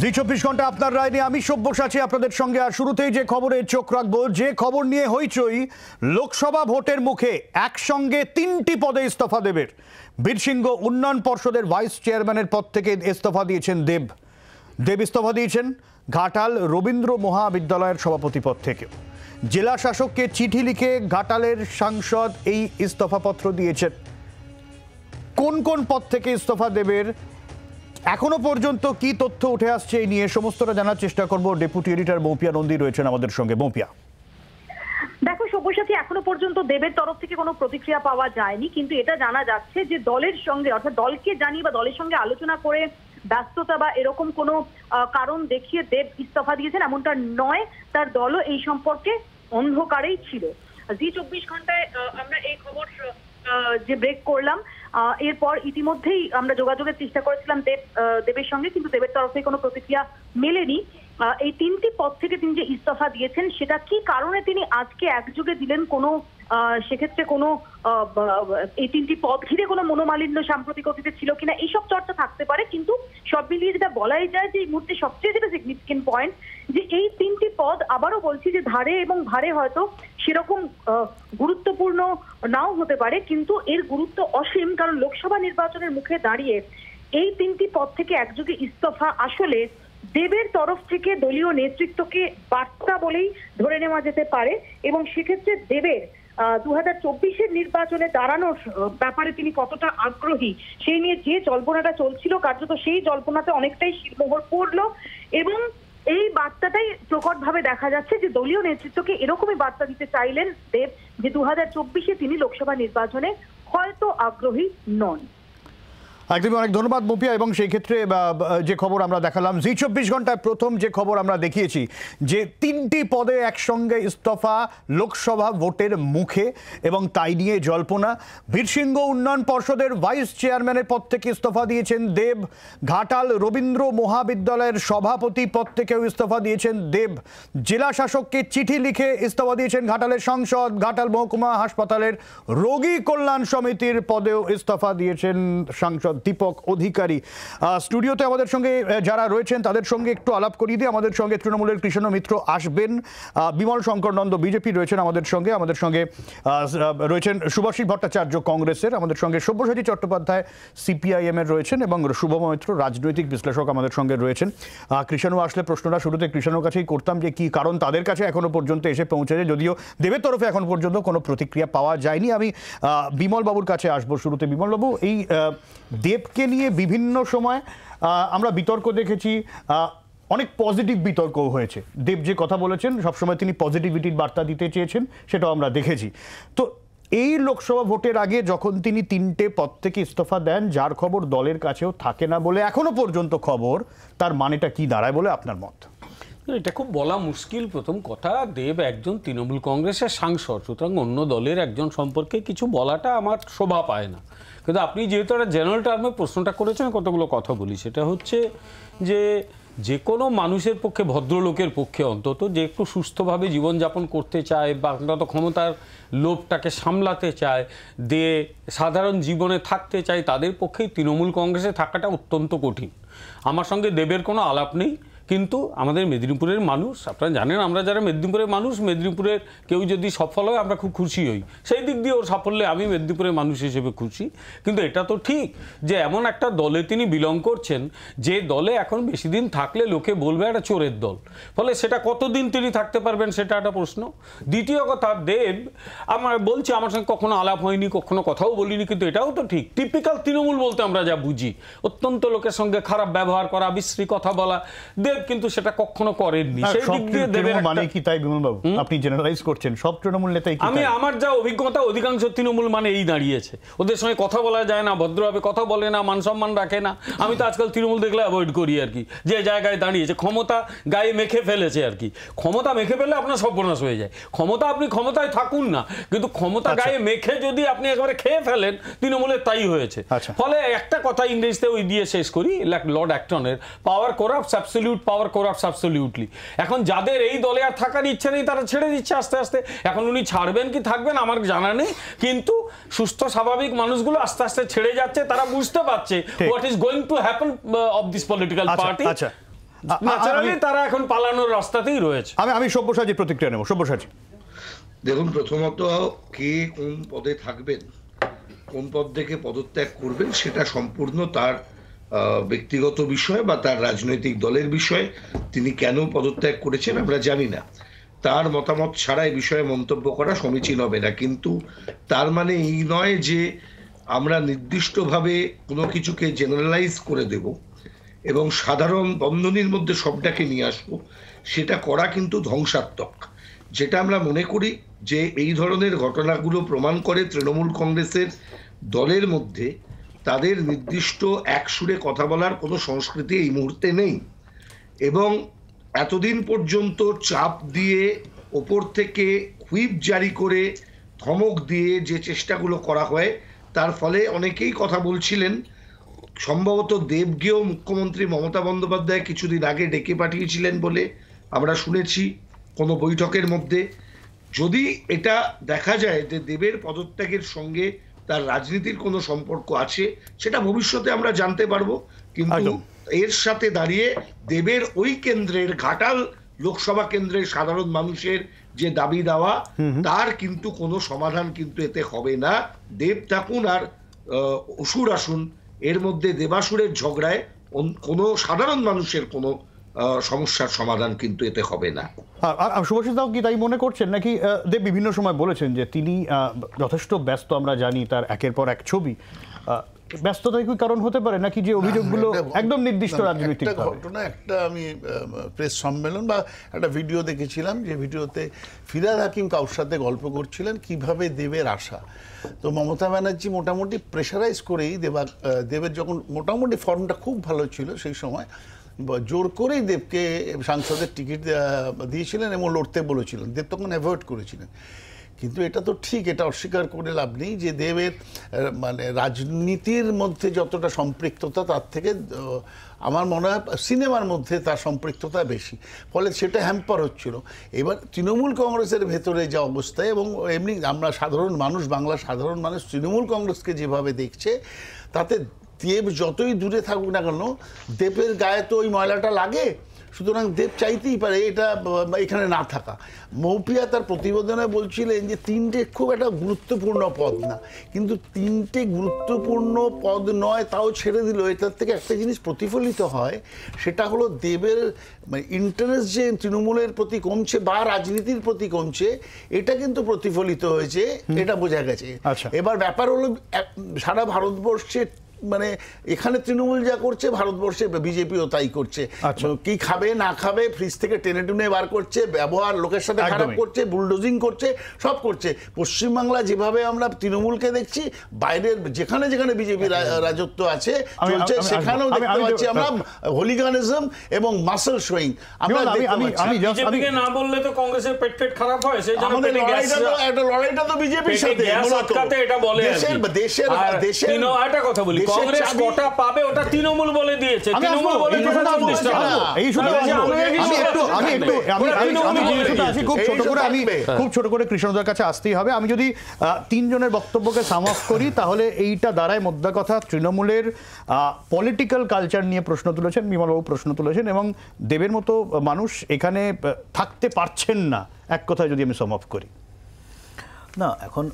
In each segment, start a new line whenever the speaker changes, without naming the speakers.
জি 24 ঘন্টা আপনার রায় নিয়ে আমি সব্যসাচী আপনাদের সঙ্গে। আর শুরুতেই যে খবরে চোখ রাখবো, যে খবর নিয়ে হইচই, লোকসভা ভোটের মুখে একসঙ্গে 3টি পদে ইস্তফা দেবের। বীরসিংহ উন্নয়ন পর্ষদের ভাইস চেয়ারম্যানের পদ থেকে ইস্তফা দিয়েছেন দেব ইস্তফা দিয়েছেন ঘাটাল রবীন্দ্র মহাবিদ্যালয়ের সভাপতি পদ থেকে। জেলা শাসককে চিঠি লিখে ঘাটালের সাংসদ এই ইস্তফাপত্র দিয়েছেন। কোন কোন পদ থেকে ইস্তফা দেবের, এখনো পর্যন্ত কি তথ্য উঠে আসছে এই নিয়ে সমস্তটা জানার চেষ্টা করব। ডেপুটি এডিটর মৌপিয়া নন্দী রয়েছেন আমাদের সঙ্গে। মৌপিয়া,
দেখো সব্যসাচী, এখনো পর্যন্ত দেবের তরফ থেকে কোনো প্রতিক্রিয়া পাওয়া যায়নি, কিন্তু এটা জানা যাচ্ছে যে দলের সঙ্গে, অর্থাৎ দলকে জানিয়ে বা দলের সঙ্গে আলোচনা করে ব্যস্ততা বা এরকম কোনো কারণ দেখিয়ে দেব ইস্তফা দিয়েছেন এমনটা নয়। তার দলও এই সম্পর্কে অন্ধকারেই ছিল। জি 24 ঘন্টায় আমরা এই খবর যে ব্রেক করলাম, এরপর ইতিমধ্যেই আমরা যোগাযোগের চেষ্টা করেছিলাম দেবের সঙ্গে, কিন্তু দেবের তরফ থেকে কোনো প্রতিক্রিয়া মেলেনি। এই 3টি পদ থেকে তিনি যে ইস্তফা দিয়েছেন সেটা কি কারণে তিনি আজকে একযোগে দিলেন, কোনো সেক্ষেত্রে কোনো এই 3টি পদ ঘিরে কোনো মনোমালিন্য সাম্প্রতিক অতীতে ছিল কিনা এইসব চর্চা থাকতে পারে, কিন্তু সব মিলিয়ে যেটা বলাই যায় যে এই মুহূর্তে সবচেয়ে যেটা সিগনিফিকেন্ট পয়েন্ট, যে এই 3টি পদ আবারও বলছি যে ধারে এবং ভারে হয়তো সেরকম গুরুত্বপূর্ণ নাও হতে পারে, কিন্তু এর গুরুত্ব অসীম। কারণ লোকসভা নির্বাচনের মুখে দাঁড়িয়ে এই 3টি পদ থেকে একযোগে ইস্তফা আসলে দেবের তরফ থেকে দলীয় নেতৃত্বকে বার্তা বলেই ধরে নেওয়া যেতে পারে। এবং সেক্ষেত্রে দেবের 2024-এর নির্বাচনে দাঁড়ানোর ব্যাপারে তিনি কতটা আগ্রহী সেই নিয়ে যে জল্পনাটা চলছিল, কার্যত সেই জল্পনাতে অনেকটাই শিরমোহর পড়লো। এবং এই বার্তাটাই প্রকটভাবে দেখা যাচ্ছে যে দলীয় নেতৃত্বকে এরকমই বার্তা দিতে চাইলেন দেব যে 2024-এ তিনি লোকসভা নির্বাচনে হয়তো আগ্রহী নন।
একদমই, অনেক ধন্যবাদ মৌপিয়া। এবং সেই ক্ষেত্রে যে খবর আমরা দেখালাম জি 24 ঘন্টায় প্রথম যে খবর আমরা দেখিয়েছি, যে 3টি পদে একসঙ্গে ইস্তফা লোকসভা ভোটের মুখে, এবং তাই নিয়ে জল্পনা। বীরসিংহ উন্নয়ন পর্ষদের ভাইস চেয়ারম্যানের পদ থেকে ইস্তফা দিয়েছেন দেব। ঘাটাল রবীন্দ্র মহাবিদ্যালয়ের সভাপতি পদ থেকেও ইস্তফা দিয়েছেন দেব। জেলা শাসককে চিঠি লিখে ইস্তফা দিয়েছেন ঘাটালের সাংসদ। ঘাটাল মহকুমা হাসপাতালের রোগী কল্যাণ সমিতির পদেও ইস্তফা দিয়েছেন সাংসদ দীপক অধিকারী। স্টুডিওতে আমাদের সঙ্গে যারা রয়েছেন তাদের সঙ্গে একটু আলাপ করিয়ে দিয়ে, আমাদের সঙ্গে তৃণমূলের কৃষ্ণ মিত্র আসবেন, বিমল শঙ্কর নন্দ বিজেপি রয়েছেন আমাদের সঙ্গে রয়েছেন শুভাশিস ভট্টাচার্য কংগ্রেসের, আমাদের সঙ্গে সব্যসাচী চট্টোপাধ্যায় সিপিআইএম এর রয়েছেন, এবং শুভম মৈত্র রাজনৈতিক বিশ্লেষক আমাদের সঙ্গে রয়েছেন। কৃষ্ণ আসলে প্রশ্নটা শুরুতে কৃষ্ণর কাছেই করতাম, যে কি কারণ তাদের কাছে এখনো পর্যন্ত এসে পৌঁছেছে, যদিও দেবের তরফে এখন পর্যন্ত কোনো প্রতিক্রিয়া পাওয়া যায়নি। আমি বিমল বাবুর কাছে আসবো শুরুতে। বিমল বাবু, এই দেবকে নিয়ে বিভিন্ন সময় আমরা বিতর্ক দেখেছি, অনেক পজিটিভ বিতর্কও হয়েছে। দেব যে কথা বলেছেন সবসময় তিনি পজিটিভিটির বার্তা দিতে চেয়েছেন, সেটাও আমরা দেখেছি। তো এই লোকসভা ভোটের আগে যখন তিনি 3টে পদ থেকে ইস্তফা দেন, যার খবর দলের কাছেও থাকে না বলে এখনো পর্যন্ত খবর, তার মানেটা কি দাঁড়ায় বলে আপনার মত?
এটা খুব বলা মুশকিল। প্রথম কথা, দেব একজন তৃণমূল কংগ্রেসের সাংসদ, সুতরাং অন্য দলের একজন সম্পর্কে কিছু বলাটা আমার শোভা পায় না। কিন্তু আপনি যেহেতু একটা জেনারেল টার্মে প্রশ্নটা করেছেন, কতগুলো কথা বলি। সেটা হচ্ছে যে কোনো মানুষের পক্ষে, ভদ্রলোকের পক্ষে অন্তত, যে একটু সুস্থভাবে জীবনযাপন করতে চায় বা অন্তত ক্ষমতার লোভটাকে সামলাতে চায়, দিয়ে সাধারণ জীবনে থাকতে চায়, তাদের পক্ষেই তৃণমূল কংগ্রেসে থাকাটা অত্যন্ত কঠিন। আমার সঙ্গে দেবের কোনো আলাপ নেই, কিন্তু আমাদের মেদিনীপুরের মানুষ, আপনারা জানেন, আমরা যারা মেদিনীপুরের মানুষ, মেদিনীপুরের কেউ যদি সফল হয় আমরা খুব খুশি হই। সেই দিক দিয়ে ওর সাফল্যে আমি মেদিনীপুরের মানুষ হিসেবে খুশি। কিন্তু এটা তো ঠিক যে এমন একটা দলে তিনি বিলং করছেন, যে দলে এখন বেশি দিন থাকলে লোকে বলবে একটা চোরের দল। ফলে সেটা কতদিন তিনি থাকতে পারবেন, সেটা একটা প্রশ্ন। দ্বিতীয় কথা, দেব আমার বলছি আমার সঙ্গে কখনো আলাপ হয়নি, কখনো কথাও বলিনি, কিন্তু এটাও তো ঠিক, টিপিক্যাল তৃণমূল বলতে আমরা যা বুঝি, অত্যন্ত লোকের সঙ্গে খারাপ ব্যবহার করা, বিশ্রী কথা বলা, কিন্তু সেটা কখনো করেননি। সেই দিক দিয়ে দেবের
মানে কি তাই বিমল বাবু আপনি জেনারেলাইজ করছেন সব তৃণমূল নেতাই?
আমি আমার যা অভিজ্ঞতা, অধিকাংশ তৃণমূল মানে এই দাঁড়িয়েছে, ওদের সঙ্গে কথা বলা যায় না, ভদ্রভাবে কথা বলে না, মান সম্মান রাখে না। আমি তো আজকাল তৃণমূল দেখলে অ্যাভয়েড করি আর কি, যে জায়গায় দাঁড়িয়েছে ক্ষমতা গায়ে মেখে ফেলেছে আর কি। ক্ষমতা মেখে ফেলে আপনার সর্বনাশ হয়ে যায়। আপনি ক্ষমতায় থাকুন না, কিন্তু ক্ষমতা গায়ে মেখে যদি আপনি একেবারে খেয়ে ফেলেন, তৃণমূলের তাই হয়েছে। ফলে একটা কথা ইংরেজিতে ওই দিয়ে শেষ করি, লর্ড অ্যাক্টনের, পাওয়ার করাপ্টস অ্যাবসলিউট, পাওয়ার করাপ্টস অ্যাবসলিউটলি। এখন যাদের এই দলে আর থাকার ইচ্ছে নেই তারা ছেড়ে দিচ্ছে আস্তে আস্তে। এখন উনি ছাড়বেন কি থাকবেন আমার জানা নেই, কিন্তু সুস্থ স্বাভাবিক মানুষগুলো আস্তে আস্তে ছেড়ে যাচ্ছে, তারা বুঝতে পারছে what is going to happen of this political party. Naturally তারা এখন পালানোর রাস্তাতেই রয়েছে।
আমি সব্যসাচীর প্রতিক্রিয়া নেব। সব্যসাচী,
দেখুন, প্রথমত কে কোন পদে থাকবেন, কোন পদ থেকে পদত্যাগ করবেন সেটা সম্পূর্ণ তার ব্যক্তিগত বিষয় বা তার রাজনৈতিক দলের বিষয়। তিনি কেন পদত্যাগ করেছেন আমরা জানি না, তার মতামত ছাড়া এই বিষয়ে মন্তব্য করা সমীচীন হবে না। কিন্তু তার মানে এই নয় যে আমরা নির্দিষ্টভাবে কোনো কিছুকে জেনারেলাইজ করে দেব এবং সাধারণ বন্ধনীর মধ্যে সবটাকে নিয়ে আসবো, সেটা করা কিন্তু ধ্বংসাত্মক। যেটা আমরা মনে করি যে এই ধরনের ঘটনাগুলো প্রমাণ করে তৃণমূল কংগ্রেসের দলের মধ্যে তাদের নির্দিষ্ট এক সুরে কথা বলার কোনো সংস্কৃতি এই মুহূর্তে নেই, এবং এতদিন পর্যন্ত চাপ দিয়ে ওপর থেকে হুইপ জারি করে ধমক দিয়ে যে চেষ্টাগুলো করা হয় তার ফলে অনেকেই কথা বলছিলেন। সম্ভবত দেবকেও মুখ্যমন্ত্রী মমতা বন্দ্যোপাধ্যায় কিছুদিন আগে ডেকে পাঠিয়েছিলেন বলে আমরা শুনেছি কোনো বৈঠকের মধ্যে। যদি এটা দেখা যায় যে দেবের পদত্যাগের সঙ্গে তার রাজনীতির কোনো সম্পর্ক আছে, সেটা ভবিষ্যতে আমরা জানতে পারবো। কিন্তু এর সাথে দাঁড়িয়ে দেবের ওই কেন্দ্রের, ঘাটাল লোকসভা কেন্দ্রের সাধারণ মানুষের যে দাবি দেওয়া, তার কিন্তু কোনো সমাধান কিন্তু এতে হবে না। দেব থাকুন আর অসুর আসুন, এর মধ্যে দেবাসুরের ঝগড়ায় কোনো সাধারণ মানুষের কোনো সমস্যার সমাধান কিন্তু এতে হবে না।
শুভজিৎ দাও কি তাই মনে করছেন, নাকি দেব বিভিন্ন সময় বলেছেন যে তিনি যথেষ্ট ব্যস্ত, আমরা জানি তার একের পর এক ছবি, ব্যস্ততাই কি কারণ হতে পারে, নাকি যে অভিযোগগুলো একদম নির্দিষ্ট রাজনৈতিক
ঘটনা? একটা আমি প্রেস সম্মেলন বা একটা ভিডিও দেখেছিলাম, যে ভিডিওতে ফিরহাদ হাকিম কাউর সাথে গল্প করছিলেন কিভাবে দেবের আশা। তো মমতা ব্যানার্জি মোটামুটি প্রেশারাইজ করেই দেবের যখন মোটামুটি ফর্মটা খুব ভালো ছিল সেই সময়, জোর করেই দেবকে সাংসদের টিকিট দিয়েছিলেন এবং লড়তে বলেছিলেন। দেব তখন অ্যাভয়েড করেছিলেন। কিন্তু এটা তো ঠিক, এটা অস্বীকার করে লাভ নেই যে দেবের মানে রাজনীতির মধ্যে যতটা সম্পৃক্ততা তার থেকে আমার মনে হয় সিনেমার মধ্যে তার সম্পৃক্ততা বেশি, ফলে সেটা হ্যাম্পার হচ্ছিল। এবার তৃণমূল কংগ্রেসের ভেতরে যা অবস্থা, এবং এমনি আমরা সাধারণ মানুষ, বাংলার সাধারণ মানুষ তৃণমূল কংগ্রেসকে যেভাবে দেখছে, তাতে দেব যতই দূরে থাকুক না কেন, দেবের গায়ে তো ওই ময়লাটা লাগে। সুতরাং দেব চাইতেই পারে এটা এখানে না থাকা। মৌপিয়া তার প্রতিবেদনে বলছিলেন যে তিনটে খুব একটা গুরুত্বপূর্ণ পদ না, কিন্তু তিনটে গুরুত্বপূর্ণ পদ নয় তাও ছেড়ে দিল। এটার থেকে একটা জিনিস প্রতিফলিত হয়, সেটা হলো দেবের ইন্টারেস্ট যে তৃণমূলের প্রতি কমছে বা রাজনীতির প্রতি কমছে, এটা কিন্তু প্রতিফলিত হয়েছে, এটা বোঝা গেছে। এবার ব্যাপার হলো সারা ভারতবর্ষে মানে এখানে তৃণমূল যা করছে ভারতবর্ষে বিজেপিও তাই করছে। কি খাবে না খাবে ফ্রিজ থেকে টেনে টুনে বার করছে, ব্যবহার লোকের সাথে খারাপ করছে, বুলডোজিং করছে, সব করছে। পশ্চিমবাংলা যেভাবে আমরা তৃণমূলকে দেখছি, বাইরের যেখানে যেখানে বিজেপি রাজত্ব আছে চলছে, সেখানেও দেখতে পাচ্ছি আমরা হোলিগানিজম এবং মাসল শোয়িং। আমরা
বিজেপিকে না বললে তো কংগ্রেসের পেট খারাপ হয়, সেই জন্য
লড়াইটা তো বিজেপির সাথে
এটা বলে দেশের একটা কথা বলি, কংগ্রেস কটা পাবে ওটা তৃণমূল বলে দিয়েছে। তৃণমূল বলে
খুব ছোট করে কৃষ্ণদার কাছে আসতেই হবে। আমি যদি তিনজনের বক্তব্যকে সাম অফ করি, তাহলে এইটা দাঁড়ায় মোদ্দা কথা তৃণমূলের পলিটিক্যাল কালচার নিয়ে প্রশ্ন তুলেছেন, বিমলবাবু প্রশ্ন তুলেছেন, এবং দেবের মতো মানুষ এখানে থাকতে পারছেন না, এক কথায় যদি আমি সাম অফ করি।
না, এখন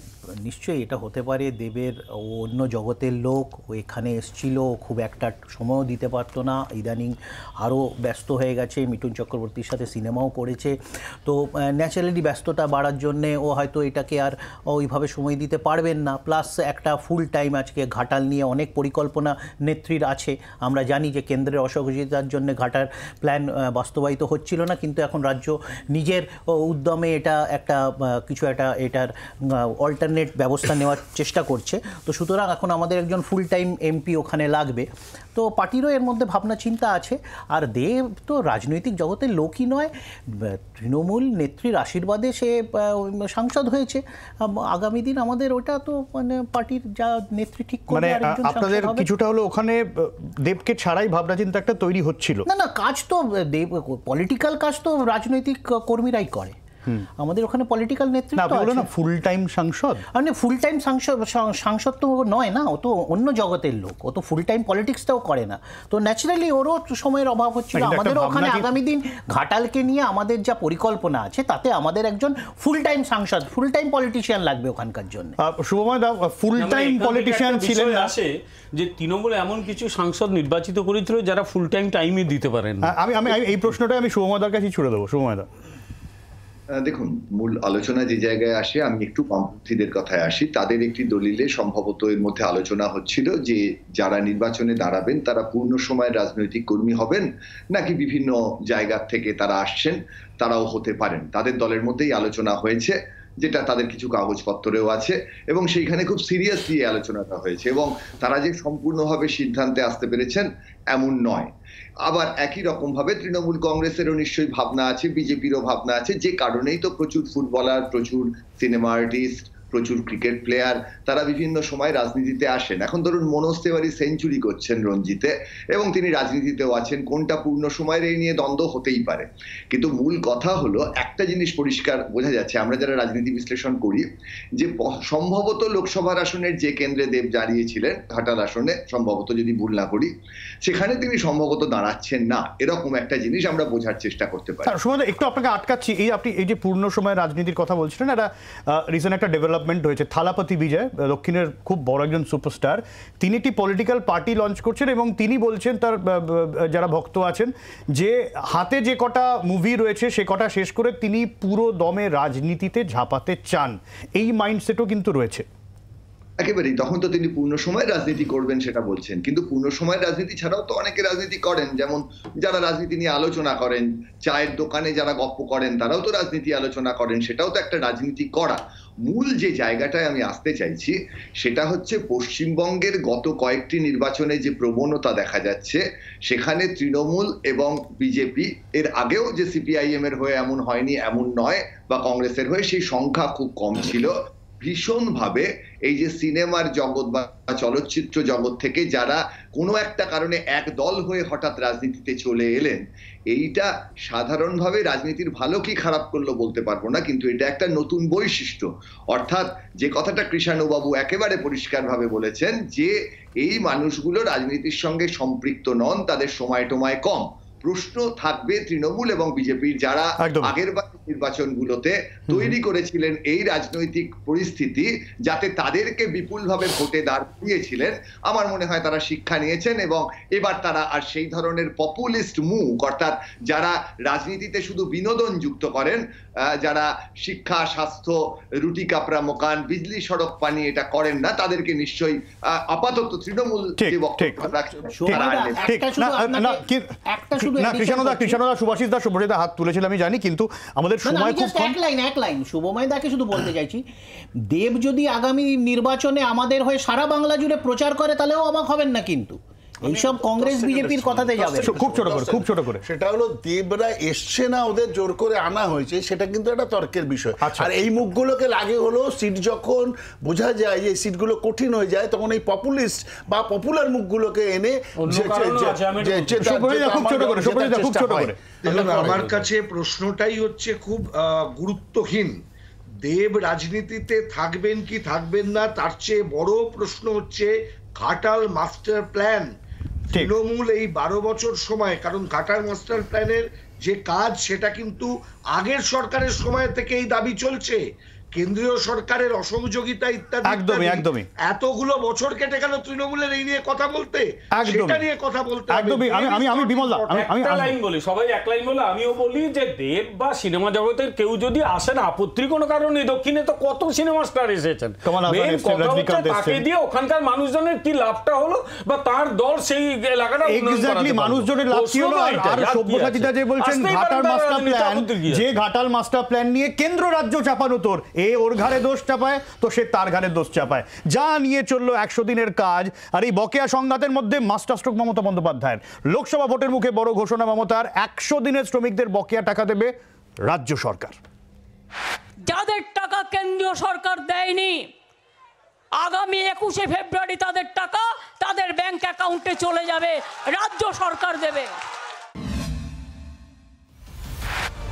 নিশ্চয়ই এটা হতে পারে দেবের অন্য জগতের লোক, ও এখানে এসছিল, খুব একটা সময়ও দিতে পারতো না, ইদানিং আরও ব্যস্ত হয়ে গেছে, মিঠুন চক্রবর্তীর সাথে সিনেমাও করেছে, তো ন্যাচারালি ব্যস্ততা বাড়ার জন্যে ও হয়তো এটাকে আর ওইভাবে সময় দিতে পারবেন না। প্লাস একটা ফুল টাইম আজকে ঘাটাল নিয়ে অনেক পরিকল্পনা নেত্রীর আছে। আমরা জানি যে কেন্দ্রের অসহযোগিতার জন্য ঘাটার প্ল্যান বাস্তবায়িত হচ্ছিল না, কিন্তু এখন রাজ্য নিজের উদ্যমে এটা একটা কিছু একটা এটার অল্টারনেট ব্যবস্থা নেওয়ার চেষ্টা করছে। তো সুতরাং এখন আমাদের একজন ফুল টাইম এমপি ওখানে লাগবে, তো পার্টিরও এর মধ্যে ভাবনা চিন্তা আছে। আর দেব তো রাজনৈতিক জগতের লোকই নয়, তৃণমূল নেত্রীর আশীর্বাদে সে সাংসদ হয়েছে। আগামী দিন আমাদের ওটা তো মানে পার্টির যা নেত্রী ঠিক করবে।
আপনাদের কিছুটা হলো ওখানে দেবকে ছাড়াই ভাবনা চিন্তা একটা তৈরি হচ্ছিল।
না, কাজ তো দেব পলিটিক্যাল কাজ তো রাজনৈতিক কর্মীরাই করে। আমাদের ওখানে পলিটিক্যাল
না
নেতৃত্ব
আপনি বললেন
আছে।
না ফুল টাইম সাংসদ,
মানে ফুল টাইম সাংসদ তো নয় না, ও তো অন্য জগতের লোক, ও তো ফুল টাইম পলিটিক্সটাও করে না, তো ন্যাচারালি ওরও সময়ের অভাব হচ্ছিল।
কিন্তু একটা
আমাদেরও ওখানে
ভাবনা কি-
আগামী দিন ঘাটালকে নিয়ে আমাদের যা পরিকল্পনা আছে তাতে আমাদের একজন ফুল টাইম সাংসদ, ফুল টাইম পলিটিশিয়ান লাগবে ওখানকার জন্য।
শুভময় দা ফুল টাইম পলিটিশিয়ান ছিলেন না।
আসে যে তৃণমূল এমন কিছু সাংসদ নির্বাচিত করেছিল যারা ফুল টাইমই দিতে পারেন না।
আমি এই প্রশ্নটা আমি শুভময়দার কাছে ছুড়ে দেবো। শুভময়দা,
দেখুন, মূল আলোচনা যে জায়গায় আসে, আমি একটু বামপন্থীদের কথায় আসি। তাদের একটি দলিলে সম্ভবত এর মধ্যে আলোচনা হচ্ছিল যে যারা নির্বাচনে দাঁড়াবেন তারা পূর্ণ সময়ের রাজনৈতিক কর্মী হবেন নাকি বিভিন্ন জায়গা থেকে তারা আসছেন তারাও হতে পারেন। তাদের দলের মধ্যেই আলোচনা হয়েছে, যেটা তাদের কিছু কাগজপত্রেও আছে, এবং সেইখানে খুব সিরিয়াসলি আলোচনাটা হয়েছে, এবং তারা যে সম্পূর্ণভাবে সিদ্ধান্তে আসতে পেরেছেন এমন নয়। আবার একই রকম ভাবে তৃণমূল কংগ্রেসেরও নিশ্চয়ই ভাবনা আছে, বিজেপিরও ভাবনা আছে, যে কারণেই তো প্রচুর ফুটবলার, প্রচুর সিনেমা আর্টিস্ট, প্রচুর ক্রিকেট প্লেয়ার তারা বিভিন্ন সময় রাজনীতিতে আসেন। এখন ধরুন মনোজ তেওয়ারি সেঞ্চুরি করছেন রঞ্জিতে এবং তিনি রাজনীতিতেও আছেন, কোনটা পূর্ণ সময়ের এই নিয়ে দ্বন্দ্ব হতেই পারে। কিন্তু মূল কথা হলো একটা জিনিস পরিষ্কার বোঝা যাচ্ছে আমরা যারা রাজনীতি বিশ্লেষণ করি, যে সম্ভবত লোকসভার আসনের যে কেন্দ্রে দেব দাঁড়িয়েছিলেন ঘাটাল আসনে, সম্ভবত যদি ভুল না করি, সেখানে তিনি সম্ভবত দাঁড়াচ্ছেন না, এরকম একটা জিনিস আমরা বোঝার চেষ্টা করতে পারি।
শুভময় একটু আপনাকে আটকাচ্ছি, আপনি এই যে পূর্ণ সময়ের রাজনীতির কথা বলছিলেন, একটা রিসেন্ট একটা ডেভেলপমেন্ট হয়েছে। থালাপতি বিজয় দক্ষিণের খুব বড় একজন সুপারস্টার, তিনি একটি পলিটিক্যাল পার্টি লঞ্চ করছেন এবং তিনি বলছেন তার যারা ভক্ত আছেন যে হাতে যে কটা মুভি রয়েছে সে কটা শেষ করে তিনি পুরো দমে রাজনীতিতে ঝাঁপাতে চান, এই মাইন্ডসেটও কিন্তু রয়েছে।
একেবারেই, তখন তো তিনি পূর্ণ সময় রাজনীতি করবেন সেটা বলছেন, কিন্তু পূর্ণ সময় রাজনীতি ছাড়াও তো অনেকে রাজনীতি করেন, যেমন যারা রাজনীতি নিয়ে আলোচনা করেন, চায়ের দোকানে যারা গপ্প করেন তারাও তো রাজনীতি আলোচনা করেন, সেটাও তো একটা রাজনীতি করা। মূল যে জায়গাটায় আমি আসতে চাইছি সেটা হচ্ছে পশ্চিমবঙ্গের গত কয়েকটি নির্বাচনে যে প্রবণতা দেখা যাচ্ছে, সেখানে তৃণমূল এবং বিজেপি, এর আগেও যে সিপিআইএম এর হয়ে এমন হয়নি এমন নয়, বা কংগ্রেসের হয়ে সেই সংখ্যা খুব কম ছিল, ভীষণভাবে এই যে সিনেমার জগৎ বা চলচ্চিত্র জগৎ থেকে যারা কোনো একটা কারণে এক দল হয়ে হঠাৎ রাজনীতিতে চলে এলেন, এইটা সাধারণভাবে রাজনীতির ভালো কি খারাপ করলো বলতে পারবো না, কিন্তু এটা একটা নতুন বৈশিষ্ট্য। অর্থাৎ যে কথাটা কৃষ্ণবাবু একেবারে পরিষ্কারভাবে বলেছেন যে এই মানুষগুলো রাজনীতির সঙ্গে সম্পৃক্ত নন, তাদের সময় টময় কম। প্রশ্ন থাকবে তৃণমূল এবং বিজেপির যারা আগের বার নির্বাচনগুলোতে তৈরি করেছিলেন এই রাজনৈতিক পরিস্থিতি, যাতে তাদেরকে বিপুলভাবে ভোটে দাঁড় করিয়েছিলেন, আমার মনে হয় তারা শিক্ষা নিয়েছেন এবং এবার তারা আর সেই ধরনের পপুলিস্ট মুভ, অর্থাৎ যারা রাজনীতিতে শুধু বিনোদন যুক্ত করেন, যারা শিক্ষা, স্বাস্থ্য, রুটি কাপড়া মকান, বিজলি সড়ক পানি এটা করেন না, তাদেরকে নিশ্চয়ই আপাতত তৃণমূল যে বক্তব্য রাখছেন
কৃষ্ণদা, সুভাষিস দা, শুভজিৎ হাত তুলেছিল আমি জানি, কিন্তু আমাদের সময় খুব কম।
এক লাইন শুভময় দাকে শুধু বলতে চাইছি, দেব যদি আগামী নির্বাচনে আমাদের হয়ে সারা বাংলা জুড়ে প্রচার করে তাহলেও অবাক হবেন না, কিন্তু এইসব কংগ্রেস বিজেপির কথাতে যাবে।
খুব ছোট করে
সেটা হলো দেবরা এসছে না, ওদের জোর করে আনা হয়েছে, সেটা কিন্তু একটা তর্কের বিষয়। আর এই মুখগুলোকে লাগে হলো সিট যখন বোঝা যায় যে সিটগুলো কঠিন হয়ে যায়, তখন এই পপুলিস্ট বা পপুলার মুখগুলোকে এনে
আমার কাছে প্রশ্নটাই হচ্ছে খুব গুরুত্বহীন। দেব রাজনীতিতে থাকবেন কি থাকবেন না, তার চেয়ে বড় প্রশ্ন হচ্ছে ঘাটাল মাস্টার প্ল্যান। তৃণমূল এই 12 বছর সময়, কারণ ঘাটাল মাস্টার প্ল্যানের যে কাজ সেটা কিন্তু আগের সরকারের সময় থেকে এই দাবি চলছে, কেন্দ্রীয় সরকারের অসহযোগিতা ইত্যাদি।
একদমই
এতগুলো বছর কেটে গেল তৃণমূলের এই নিয়ে কথা বলতে, সেটা নিয়ে কথা বলতে।
আমি বিমলদা, আমি
লাইন বলি, সবাই এক লাইন বলে আমিও বলি যে দেব বা সিনেমা জগতের কেউ যদি আসেন, আপত্তির কোনো কারণ নেই। দক্ষিণে তো কত সিনেমা স্টার এসেছেন, তাকে দিয়ে ওখানকার মানুষজনের কি লাভটা হলো, বা তার দল সেই এলাকাটা
মানুষজনের লাভ কি হলো। আর সব্যসাচীদা যে বলছেন ঘাটাল মাস্টার প্ল্যান, যে ঘাটাল মাস্টার প্ল্যান নিয়ে কেন্দ্র রাজ্য চাপানো, তোর ওর ঘাড়ে দোষ চাপায় তো সে তার ঘাড়ে দোষ চাপায়। যা নিয়ে চললো 100 দিনের কাজ, আর এই বকেয়া সংঘাতের মধ্যে মাস্টার স্ট্রোক মমতা বন্দ্যোপাধ্যায়ের। লোকসভা ভোটের মুখে বড় ঘোষণা মমতার, 100 দিনের শ্রমিকদের বকেয়া টাকা দেবে রাজ্য সরকার।
যাদের টাকা কেন্দ্রীয় সরকার দেয়নি, আগামী 21শে ফেব্রুয়ারি তাদের টাকা তাদের ব্যাংক অ্যাকাউন্টে চলে যাবে, রাজ্য সরকার দেবে।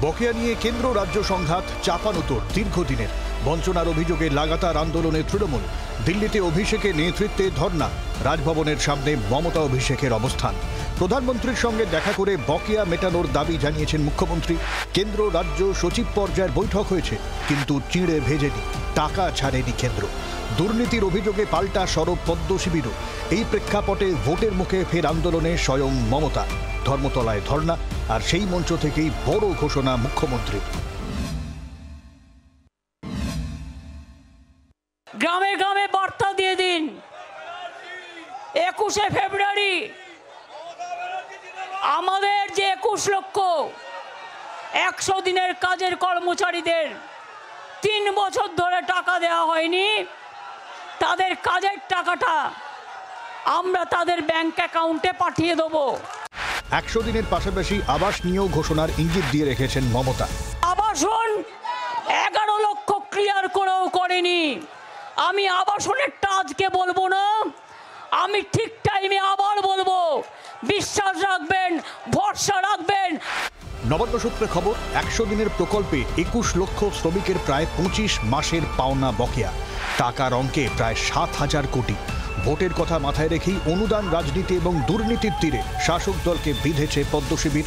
বকেয়া নিয়ে কেন্দ্র রাজ্য সংঘাত চাপানোতর দীর্ঘদিনের বঞ্চনার অভিযোগে লাগাতার আন্দোলনে তৃণমূল। দিল্লিতে অভিষেকের নেতৃত্বে ধর্ণা, রাজভবনের সামনে মমতা অভিষেকের অবস্থান। প্রধানমন্ত্রীর সঙ্গে দেখা করে বকেয়া মেটানোর দাবি জানিয়েছেন মুখ্যমন্ত্রী। কেন্দ্র রাজ্য সচিব পর্যায়ের বৈঠক হয়েছে, কিন্তু চিঁড়ে ভেজেনি, টাকা ছাড়েনি কেন্দ্র। দুর্নীতির অভিযোগে পাল্টা সরব পদ্ম শিবিরও। এই প্রেক্ষাপটে ভোটের মুখে ফের আন্দোলনে স্বয়ং মমতা। ধর্মতলায় ধর্ণা, আর সেই মঞ্চ থেকেই বড় ঘোষণা মুখ্যমন্ত্রী।
গ্রামে গ্রামে বার্তা দিয়ে দিন, 21শে ফেব্রুয়ারি আমাদের যে 21 লক্ষ 100 দিনের কাজের কর্মচারীদের 3 বছর ধরে টাকা দেওয়া হয়নি, তাদের কাজের টাকাটা আমরা তাদের ব্যাংক অ্যাকাউন্টে পাঠিয়ে দেবো।
100 দিনের পাশাপাশি আবাস নিয়েও ঘোষণার ইঙ্গিত দিয়ে রেখেছেন মমতা।
আবাসন 11 লক্ষ ক্লিয়ার করেও করেনি। আমি আবাসনেরটা আজকে বলবো না, আমি ঠিক টাইমে আবার বলবো। বিশ্বাস রাখবেন, ভরসা রাখবেন।
নবান্ন সূত্রে খবর, 100 দিনের প্রকল্পে 21 লক্ষ শ্রমিকের প্রায় 25 মাসের পাওনা বকেয়া। টাকার অঙ্কে প্রায় 7,000 কোটি। ভোটের কথা মাথায় রেখেই অনুদান রাজনীতি এবং দুর্নীতির তীরে শাসক দলকে বিঁধেছে পদ্ম শিবির।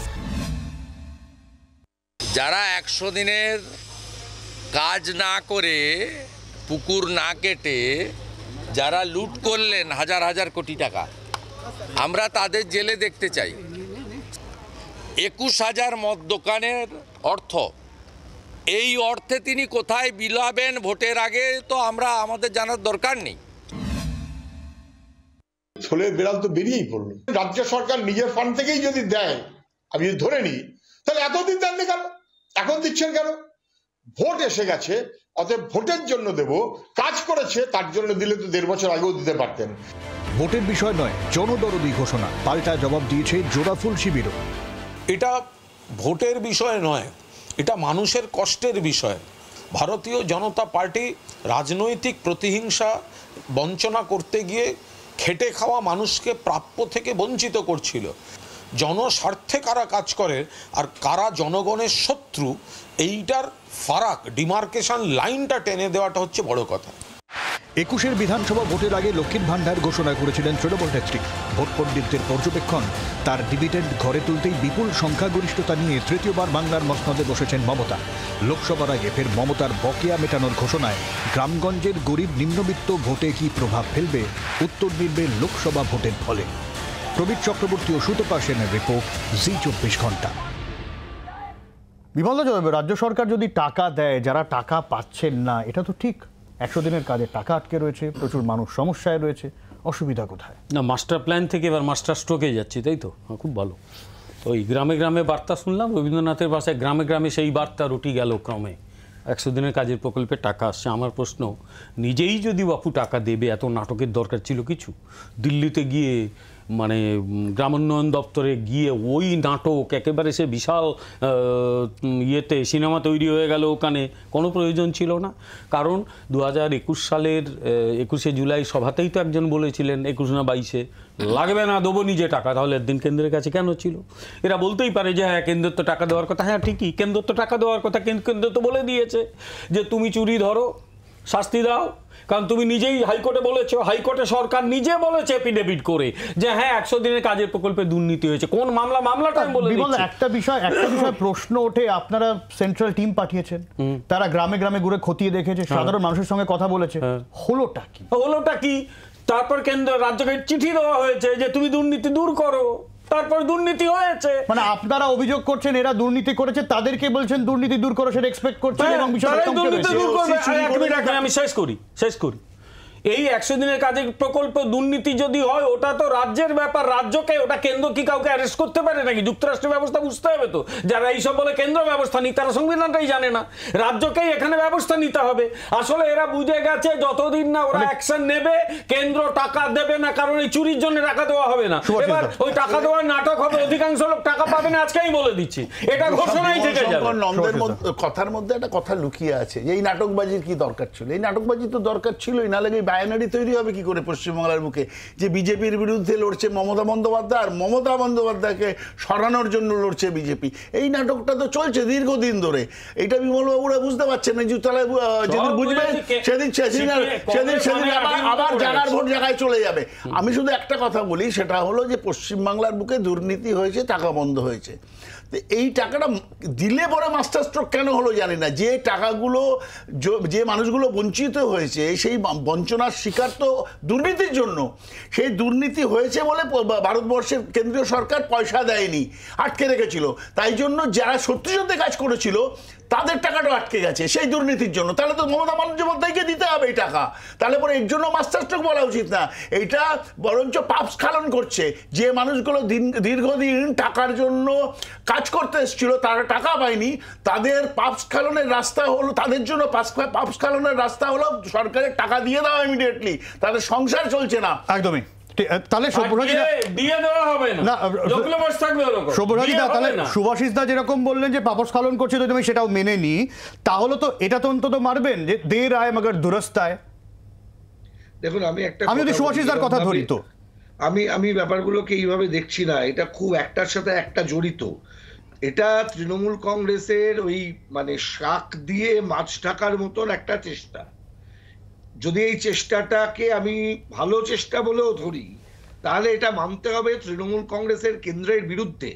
যারা 100 দিনের কাজ না করে, পুকুর না কেটে যারা লুট করলেন হাজার হাজার কোটি টাকা, আমরা তাদের জেলে দেখতে চাই। 21,000 মদ দোকানের অর্থ, এই অর্থে তিনি কোথায় বিলাবেন ভোটের আগে তো আমাদের জানার দরকার নেই।
ছোলের বেড়াল তো বেরিয়েই পড়লো। রাজ্য সরকার নিজের ফান্ড থেকেই যদি দেয়, আমি যদি ধরে নিই, তাহলে এতদিন দেননি কেন? এখন দিচ্ছেন কেন? ভোট এসে গেছে, অতএব ভোটের জন্য দেব, কাজ করেছে তার জন্য দিলে তো 1.5 বছর আগেও দিতে পারতেন।
ভোটের বিষয় নয়, জনদরদি ঘোষণা। পাল্টা জবাব দিয়েছে জোড়াফুল শিবিরও।
এটা ভোটের বিষয় নয়, এটা মানুষের কষ্টের বিষয়। ভারতীয় জনতা পার্টি রাজনৈতিক প্রতিহিংসা বঞ্চনা করতে গিয়ে খেটে খাওয়া মানুষকে প্রাপ্য থেকে বঞ্চিত করছিল। জনস্বার্থে কারা কাজ করে আর কারা জনগণের শত্রু, এইটার ফারাক, ডিমার্কেশন লাইনটা টেনে দেওয়াটা হচ্ছে বড় কথা।
21-এর বিধানসভা ভোটের আগে লক্ষ্মীর ভান্ডার ঘোষণা করেছিলেন তৃণমূল নেত্রী। ভোট পণ্ডিতদের পর্যবেক্ষণ, তার ডিভিডেন্ড ঘরে তুলতেই বিপুল সংখ্যাগরিষ্ঠতা নিয়ে তৃতীয়বার বাংলার মসনদে বসেছেন মমতা। লোকসভার আগে ফের মমতার বকেয়া মেটানোর ঘোষণায় গ্রামগঞ্জের গরিব নিম্নবিত্ত ভোটে কি প্রভাব ফেলবে, উত্তর মিলবে লোকসভা ভোটের ফলে। প্রবীর চক্রবর্তী ও সুতপা সেনের রিপোর্ট, জি 24 ঘন্টা। বিমল দা, রাজ্য সরকার যদি টাকা দেয়, যারা টাকা পাচ্ছেন না, এটা তো ঠিক। 100 দিনের কাজে টাকা আটকে রয়েছে, প্রচুর মানুষ সমস্যায় রয়েছে, অসুবিধা কোথায়?
না, মাস্টার প্ল্যান থেকে এবার মাস্টার স্ট্রোকে যাচ্ছি, তাই তো? খুব ভালো। ওই গ্রামে গ্রামে বার্তা শুনলাম, রবীন্দ্রনাথের ভাষায় গ্রামে গ্রামে সেই বার্তা রুটি গেল ক্রমে। 100 দিনের কাজের প্রকল্পে টাকা আসছে। আমার প্রশ্ন, নিজেই যদি বাপু টাকা দেবে, এত নাটকের দরকার ছিল কিছু? দিল্লিতে গিয়ে মানে গ্রামোন্নয়ন দপ্তরে গিয়ে ওই নাটক একেবারে সে বিশাল ইয়েতে সিনেমা তৈরি হয়ে গেল, ওখানে কোনো প্রয়োজন ছিল না। কারণ 2021 সালের 21শে জুলাই সভাতেই তো একজন বলেছিলেন, 21 না 22-এ, লাগবে না, দেবো নিজে টাকা। তাহলে একদিন কেন্দ্রের কাছে কেন ছিল? এরা বলতেই পারে যে হ্যাঁ কেন্দ্রের তো টাকা দেওয়ার কথা। হ্যাঁ ঠিকই, কেন্দ্রের তো টাকা দেওয়ার কথা, কেন্দ্র তো বলে দিয়েছে যে তুমি চুরি ধরো, শাস্তি দাও। কারণ তুমি নিজেই হাইকোর্টে বলেছো, হাইকোর্টে সরকার নিজে বলেছে এফিডেভিট করে যে হ্যাঁ 100 দিনের কাজের প্রকল্পে দুর্নীতি হয়েছে। কোন মামলাটা আমি বলে দিচ্ছি।
একটা বিষয় প্রশ্ন ওঠে, আপনারা সেন্ট্রাল টিম পাঠিয়েছেন, তারা গ্রামে গ্রামে ঘুরে খতিয়ে দেখেছে, সাধারণ মানুষের সঙ্গে কথা বলেছে, হলোটা কি? তারপর কেন্দ্র রাজ্যকে চিঠি দেওয়া হয়েছে যে তুমি দুর্নীতি দূর করো, তারপর দুর্নীতি হয়েছে। মানে আপনারা অভিযোগ করছেন এরা দুর্নীতি করেছে, তাদেরকে বলছেন দুর্নীতি দূর করো, সেটা এক্সপেক্ট করছেন এবং বিষয়টা আমি শেষ করি। এই 100 দিনের কাজের প্রকল্প দুর্নীতি যদি হয়, ওটা তো রাজ্যের ব্যাপার, রাজ্যকে, ওটা কেন্দ্র কি কাউকে অ্যারেস্ট করতে পারে নাকি? যুক্তরাষ্ট্রের ব্যবস্থা বুঝতে হবে তো। যারা এইসব বলে কেন্দ্র ব্যবস্থা নিক, তারা সংবিধানটাই জানে না। রাজ্যকেই এখানে ব্যবস্থা নিতে হবে। আসলে এরা বুঝে গেছে যতদিন না ওরা অ্যাকশন নেবে, কেন্দ্র টাকা দেবে না, কারণ এই চুরির জন্য টাকা দেওয়া হবে না। এবার ওই টাকা দেওয়ার নাটক হবে, অধিকাংশ লোক টাকা পাবে না, আজকেই বলে দিচ্ছি, এটা ঘোষণাই থেকে যাবে।
নন্দের কথার মধ্যে একটা কথা লুকিয়ে আছে, এই নাটকবাজির কি দরকার ছিল? এই নাটকবাজি তো দরকার ছিলই, না লাগে বায়ানারি তৈরি হবে কি করে পশ্চিমবাংলার বুকে যে বিজেপির বিরুদ্ধে লড়ছে মমতা বন্দ্যোপাধ্যায়, আর মমতা বন্দ্যোপাধ্যায়কে সরানোর জন্য লড়ছে বিজেপি। এই নাটকটা তো চলছে দীর্ঘদিন ধরে। এটা বিমলবাবুরা বুঝতে পারছেন না, জুতলায় যেদিন বুঝবেন সেদিন আবার জায়গার ভোট জায়গায় চলে যাবে। আমি শুধু একটা কথা বলি, সেটা হলো যে পশ্চিমবাংলার বুকে দুর্নীতি হয়েছে, টাকা বন্ধ হয়েছে। এই টাকাটা দিলে পরে মাস্টার স্ট্রোক কেন হলো জানি না। যে টাকাগুলো যে মানুষগুলো বঞ্চিত হয়েছে, সেই বঞ্চনার শিকার তো দুর্নীতির জন্য। সেই দুর্নীতি হয়েছে বলে ভারতবর্ষের কেন্দ্রীয় সরকার পয়সা দেয়নি, আটকে রেখেছিল। তাই জন্য যারা সত্যি সত্যি কাজ করেছিল তাদের টাকাটা আটকে গেছে সেই দুর্নীতির জন্য। তাহলে তো মমতা বন্দ্যোপাধ্যায়কে দিতে হবে এই টাকা, তাহলে পরে এর জন্য মাস্টার স্ট্রোক বলা উচিত না। এইটা বরঞ্চ পাপ স্খলন করছে। যে মানুষগুলো দীর্ঘদিন টাকার জন্য কাজ করতে এসেছিল, তারা টাকা পায়নি, তাদের পাপ স্খলনের রাস্তা হলো, তাদের জন্য পাপ স্খলনের রাস্তা হলো সরকারের টাকা দিয়ে দেওয়া ইমিডিয়েটলি, তাদের সংসার চলছে না।
একদমই। তাহলে সুভাষিস দা যেরকম বললেন যে পাপস স্খলন করছে, যদি আমি সেটাও মেনে নিই, তাহলে তো এটা তো অন্তত মারবেন যে দের আয় মগর দুরস্ত আয়।
দেখুন, আমি
যদি সুভাষিস দার কথা ধরি তো
আমি ব্যাপারগুলোকে এইভাবে দেখছি না। এটা খুব একটার সাথে একটা জড়িত। এটা তৃণমূল কংগ্রেসের ওই মানে শাক দিয়ে মাছ ঢাকার মতন একটা চেষ্টা। যদি এই চেষ্টাটাকে আমি ভালো চেষ্টা বলেও ধরি, তাহলে এটা মানতে হবে তৃণমূল কংগ্রেসের কেন্দ্রের বিরুদ্ধে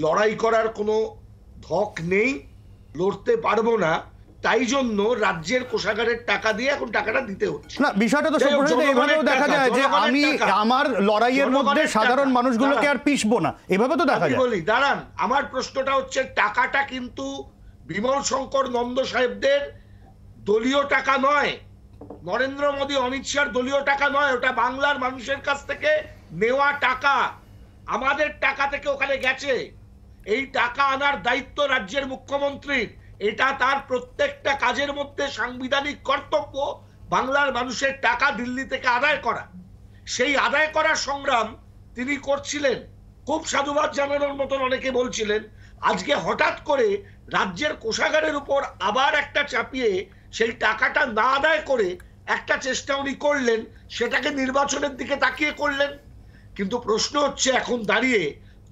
লড়াই করার কোনো ধক নেই, লড়তে পারবো না, তাই জন্য রাজ্যের কোষাগারের টাকা দিয়ে এখন টাকাটা দিতে হচ্ছে।
না, বিষয়টা তো এভাবেও দেখা যায় যে আমি আমার লড়াইয়ের মধ্যে সাধারণ মানুষগুলোকে আর পিছবো না, এভাবে তো দেখা যায়।
বলি দাঁড়ান, আমার প্রশ্নটা হচ্ছে টাকাটা কিন্তু বিমল শঙ্কর নন্দ সাহেবদের দলীয় টাকা নয়, নরেন্দ্র মোদী অমিত শাহর দলীয় টাকা নয়, ওটা বাংলার মানুষের কাছ থেকে নেওয়া টাকা, আমাদের টাকা থেকে ওখানে গেছে। এই টাকা আনার দায়িত্ব রাজ্যের মুখ্যমন্ত্রীর। এটা তার প্রত্যেকটা কাজের মধ্যে সাংবিধানিক কর্তব্য বাংলার মানুষের টাকা দিল্লি থেকে আদায় করা। সেই আদায় করার সংগ্রাম তিনি করছিলেন, খুব সাধুবাদ জানানোর মতন অনেকে বলছিলেন। আজকে হঠাৎ করে রাজ্যের কোষাগারের উপর আবার একটা চাপিয়ে সেই টাকাটা না আদায় করে একটা চেষ্টা উনি করলেন, সেটাকে নির্বাচনের দিকে তাকিয়ে করলেন। কিন্তু প্রশ্ন হচ্ছে এখন দাঁড়িয়ে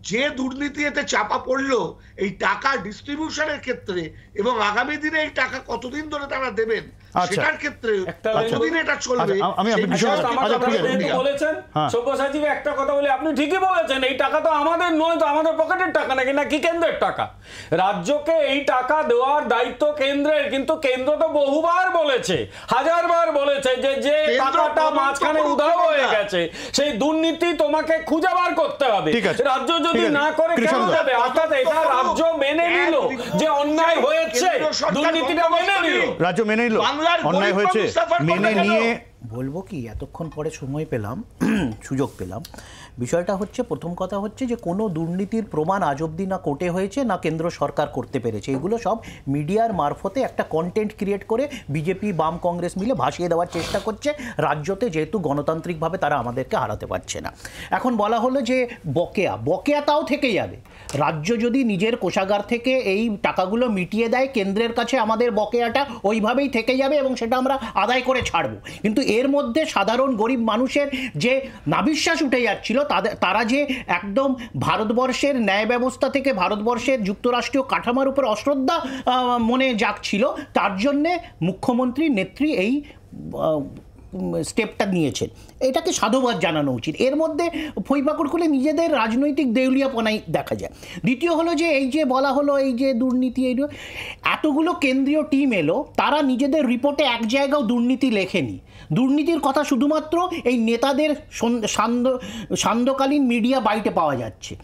যে দুর্নীতি এতে চাপা পড়লো এই টাকা ডিস্ট্রিবিউশনের ক্ষেত্রে, এবং আগামী দিনে এই টাকা কতদিন ধরে তারা দেবেন সেটার ক্ষেত্রে কতদিন এটা চলবে।
বলেছেন সব্যসাচী একটা কথা বলে, আপনি ঠিকই বলেছেন, এই টাকা তো আমাদের নয়, তো আমাদের পকেটের টাকা নাকি, নাকি কেন্দ্রের টাকা। রাজ্যকে এই টাকা দেওয়ার দায়িত্ব কেন্দ্রের, কিন্তু কেন্দ্র তো বহুবার বলেছে, হাজারবার বলেছে যে যে টাকাটা মাঝখানে উধাও হয়ে গেছে সেই দুর্নীতি তোমাকে খুঁজে বার করতে হবে। রাজ্য যদি না করে কেন দেবে? অর্থাৎ এটা রাজ্য মেনে নিল যে অন্যায় হয়েছে, দুর্নীতিটা মেনে নিল,
রাজ্য মেনে নিল অন্যায় হয়েছে, মেনে নিয়ে
বলবো কি এতক্ষণ পরে সময় পেলাম, সুযোগ পেলাম। বিষয়টা হচ্ছে, প্রথম কথা হচ্ছে যে কোনো দুর্নীতির প্রমাণ আজ অবধি না কোর্টে হয়েছে না কেন্দ্র সরকার করতে পেরেছে। এগুলো সব মিডিয়ার মারফতে একটা কন্টেন্ট ক্রিয়েট করে বিজেপি বাম কংগ্রেস মিলে ভাসিয়ে দেওয়ার চেষ্টা করছে রাজ্যতে, যেহেতু গণতান্ত্রিকভাবে তারা আমাদেরকে হারাতে পারছে না। এখন বলা হলো যে বকেয়া তাও থেকে যাবে। রাজ্য যদি নিজের কোষাগার থেকে এই টাকাগুলো মিটিয়ে দেয়, কেন্দ্রের কাছে আমাদের বকেয়াটা ওইভাবেই থেকে যাবে এবং সেটা আমরা আদায় করে ছাড়বো। কিন্তু এর মধ্যে সাধারণ গরিব মানুষের যে নাবিশ্বাস উঠে যাচ্ছিল, তারা যে একদম ভারতবর্ষের ন্যায় ব্যবস্থা থেকে ভারতবর্ষের যুক্তরাষ্ট্রীয় কাঠামোর উপর অশ্রদ্ধা মনে জাগছিল, তার জন্যে মুখ্যমন্ত্রী নেত্রী এই স্টেপটা নিয়েছেন। এটাকে সাধুবাদ জানানো উচিত। এর মধ্যে ফইপাকুড় খুলে নিজেদের রাজনৈতিক দেউলিয়াপনাই দেখা যায়। দ্বিতীয় হলো যে এই যে বলা হলো এই যে দুর্নীতি, এই এতগুলো কেন্দ্রীয় টিম এলো, তারা নিজেদের রিপোর্টে এক জায়গাও দুর্নীতি লেখেনি। দুর্নীতির কথা শুধুমাত্র এই নেতাদের সান্ধ্যকালীন মিডিয়া বাইটে পাওয়া যাচ্ছে।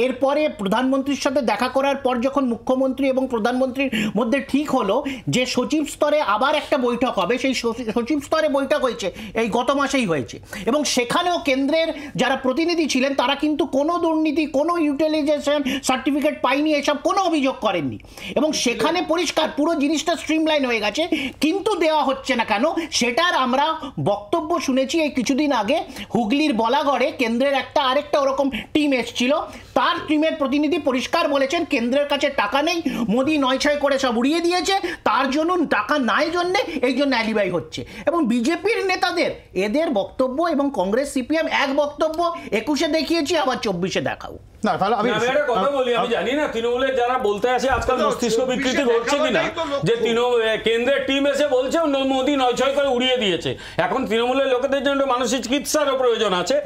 এরপরে প্রধানমন্ত্রীর সাথে দেখা করার পর যখন মুখ্যমন্ত্রী এবং প্রধানমন্ত্রীর মধ্যে ঠিক হলো যে সচিব স্তরে আবার একটা বৈঠক হবে, সেই সচিব স্তরে বৈঠক হয়েছে, এই গত মাসেই হয়েছে, এবং সেখানেও কেন্দ্রের যারা প্রতিনিধি ছিলেন তারা কিন্তু কোনো দুর্নীতি, কোনো ইউটিলাইজেশন সার্টিফিকেট পায়নি, এসব কোনো অভিযোগ করেননি, এবং সেখানে পরিষ্কার পুরো জিনিসটা স্ট্রিমলাইন হয়ে গেছে। কিন্তু দেওয়া হচ্ছে না কেন সেটার আমরা বক্তব্য শুনেছি এই কিছুদিন আগে হুগলির বলাগড়ে কেন্দ্রের আরেকটা ওরকম টিম এসেছিল, তার টিমের প্রতিনিধি পরিষ্কার বলেছেন কেন্দ্রের কাছে টাকা নেই, মোদি 9-6 করে সব উড়িয়ে দিয়েছে, তার জন্য টাকা নাই জন্যে এই জন্য অ্যালিবাই হচ্ছে। এবং বিজেপির নেতাদের এদের বক্তব্য এবং কংগ্রেস সিপিএম এক বক্তব্য 21-এ দেখিয়েছি, আবার 24-এ দেখাও।
না তাহলে আমি
একটা কথা বলি, আমি জানি না তৃণমূলের যারা বলতে আসে আজকাল মস্তিষ্ক বিকৃতি ঘটছে কিনা, যে কেন্দ্রের টিম এসে বলছে মোদি 9-6 করে উড়িয়ে দিয়েছে। এখন তৃণমূলের লোকেদের জন্য মানসিক চিকিৎসারও প্রয়োজন আছে।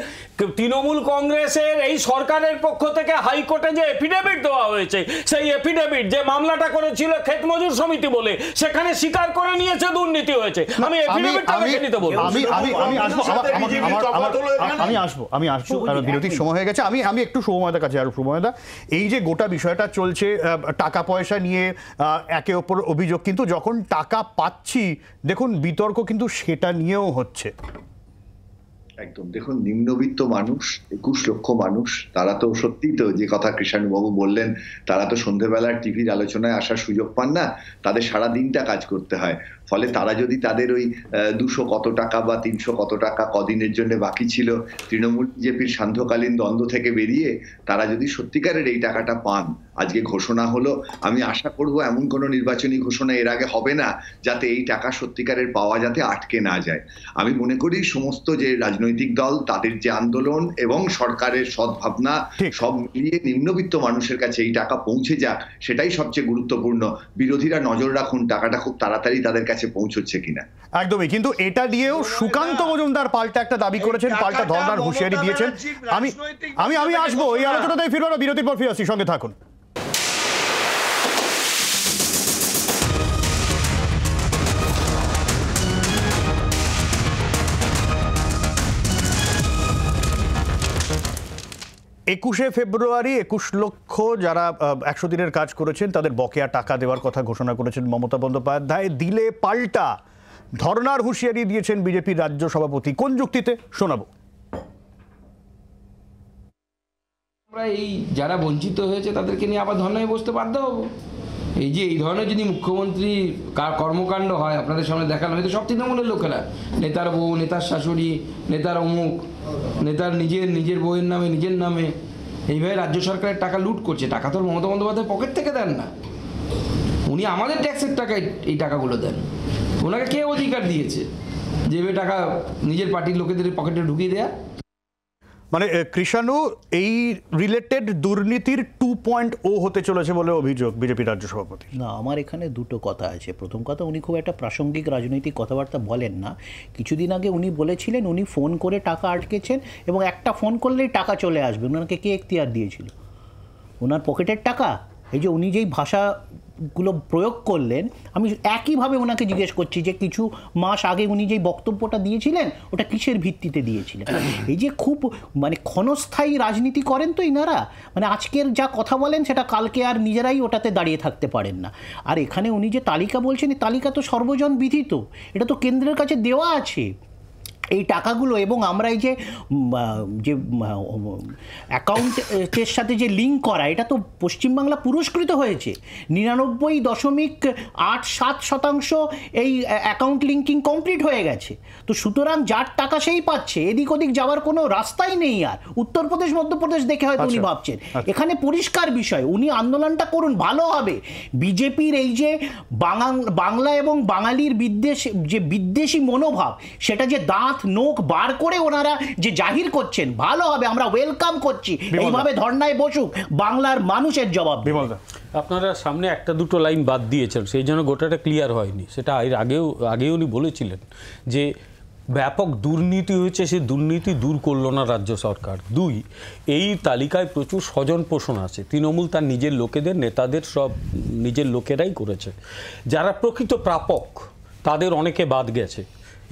তৃণমূল কংগ্রেসের এই সরকারের পক্ষ থেকে হাইকোর্টে যে এফিডেভিট দেওয়া হয়েছে, সেই এফিডেভিট যে মামলাটা করেছিল ক্ষেত মজুর সমিতি বলে, সেখানে স্বীকার করে নিয়েছে দুর্নীতি হয়েছে। আমি এফিডেভিটটা দেখে নিতে বলবো।
আমি আসবো কারণ বিরতির সময় হয়ে গেছে। আমি একটু সৌম্যদার কাছে আর সৌম্যদা, এই যে গোটা বিষয়টা চলছে টাকা পয়সা নিয়ে একে অপর অভিযোগ, কিন্তু যখন টাকা পাচ্ছি দেখুন বিতর্ক কিন্তু সেটা নিয়েও হচ্ছে।
একদম দেখুন, নিম্নবিত্ত মানুষ 21 লক্ষ মানুষ, তারা তো সত্যি তো যে কথা কৃষ্ণবাবু বললেন, তারা তো সন্ধ্যেবেলার টিভির আলোচনায় আসার সুযোগ পান না, তাদের সারা দিনটা কাজ করতে হয়। ফলে তারা যদি তাদের ওই 200 কত টাকা বা 300 কত টাকা কদিনের জন্য বাকি ছিল তৃণমূল বিজেপির সান্ধ্যকালীন দ্বন্দ্ব থেকে বেরিয়ে, তারা যদি সত্যিকারের এই টাকাটা পান, আজকে ঘোষণা হলো, আমি আশা করব এমন কোনো নির্বাচনী ঘোষণা এর আগে হবে না যাতে এই টাকা সত্যিকারের পাওয়া যাতে আটকে না যায়। আমি মনে করি সমস্ত যে রাজনৈতিক দল, তাদের যে আন্দোলন এবং সরকারের সদ্ভাবনা সব মিলিয়ে নিম্নবিত্ত মানুষের কাছে এই টাকা পৌঁছে যাক, সেটাই সবচেয়ে গুরুত্বপূর্ণ। বিরোধীরা নজর রাখুন টাকাটা খুব তাড়াতাড়ি তাদের কাছে পৌঁছচ্ছে কিনা।
একদমই, কিন্তু এটা দিয়েও সুকান্ত মজুমদার পাল্টা একটা দাবি করেছেন, পাল্টা ধর্নার হুঁশিয়ারি দিয়েছেন। আমি আসবো এই আলোচনাতেই ফিরবো, বিরতির পর ফিরে আসছি, সঙ্গে থাকুন। একুশে ফেব্রুয়ারি 21 লক্ষ যারা 100 দিনের কাজ করেছেন তাদের বকেয়া টাকা দেওয়ার কথা ঘোষণা করেছেন মমতা বন্দ্যোপাধ্যায়। দিলে পাল্টা ধর্নার হুঁশিয়ারি দিয়েছেন বিজেপির রাজ্য সভাপতি। কোন যুক্তিতে শোনাবো।
আমরা এই যারা বঞ্চিত হয়েছে তাদেরকে নিয়ে আবার ধর্নায় বসতে বাধ্য হবো। এই যে এই ধরনের যদি মুখ্যমন্ত্রী কর্মকাণ্ড হয়, আপনাদের সামনে দেখানো হয়তো সব তৃণমূলের লোকেরা, নেতার বউ, নেতার শাশুড়ি, নেতার অমুক, নেতার নিজের বউয়ের নামে, নিজের নামে এইভাবে রাজ্য সরকারের টাকা লুট করছে। টাকা তো মমতা বন্দ্যোপাধ্যায় পকেট থেকে দেন না, উনি আমাদের ট্যাক্সের টাকায় এই টাকাগুলো দেন। ওনাকে কে অধিকার দিয়েছে যেভাবে টাকা নিজের পার্টির লোকেদের পকেটে ঢুকিয়ে দেয়া?
মানে কৃষাণু, এই রিলেটেড দুর্নীতির 2.0 হতে চলেছে বলে অভিযোগ বিজেপি রাজ্য সভাপতি।
না, আমার এখানে দুটো কথা আছে। প্রথম কথা, উনি খুব একটা প্রাসঙ্গিক রাজনৈতিক কথাবার্তা বলেন না। কিছুদিন আগে উনি বলেছিলেন উনি ফোন করে টাকা আটকেছেন এবং একটা ফোন করলেই টাকা চলে আসবে। ওনাকে কে এখতিয়ার দিয়েছিল? ওনার পকেটের টাকা? এই যে উনি যেই ভাষাগুলো প্রয়োগ করলেন, আমি একইভাবে ওনাকে জিজ্ঞেস করছি যে কিছু মাস আগে উনি যেই বক্তব্যটা দিয়েছিলেন ওটা কিসের ভিত্তিতে দিয়েছিলেন? এই যে খুব মানে ক্ষণস্থায়ী রাজনীতি করেন তো ইনারা, মানে আজকের যা কথা বলেন সেটা কালকে আর নিজেরাই ওটাতে দাঁড়িয়ে থাকতে পারেন না। আর এখানে উনি যে তালিকা বলছেন, এই তালিকা তো সর্বজন বিদিত, এটা তো কেন্দ্রের কাছে দেওয়া আছে এই টাকাগুলো। এবং আমরা এই যে অ্যাকাউন্টের সাথে যে লিঙ্ক করা, এটা তো পশ্চিমবাংলা পুরস্কৃত হয়েছে। 99.87% এই অ্যাকাউন্ট লিঙ্কিং কমপ্লিট হয়ে গেছে। তো সুতরাং যার টাকা সেই পাচ্ছে, এদিক ওদিক যাওয়ার কোনো রাস্তাই নেই। আর উত্তরপ্রদেশ, মধ্যপ্রদেশ দেখে হয়তো উনি ভাবছেন। এখানে পরিষ্কার বিষয়, উনি আন্দোলনটা করুন, ভালো হবে। বিজেপির এই যে বাংলা এবং বাঙালির বিদ্বেষী মনোভাব, সেটা যে দাঁত নোক বার করে ওনারা যে জাহির করছেন, ভালো হবে, আমরা ওয়েলকাম করছি। এইভাবে ধর্নায় বসুক, বাংলার মানুষের জবাব।
আপনারা সামনে একটা দুটো লাইন বাদ দিয়েছেন, সেই জন্য গোটাটা ক্লিয়ার হয়নি। সেটা আগেও উনি বলেছিলেন যে ব্যাপক দুর্নীতি হয়েছে, সেই দুর্নীতি দূর করলো না রাজ্য সরকার। 2, এই তালিকায় প্রচুর স্বজন পোষণ আছে। তৃণমূল তার নিজের লোকেদের, নেতাদের সব নিজের লোকেরাই করেছে। যারা প্রকৃত প্রাপক তাদের অনেকে বাদ গেছে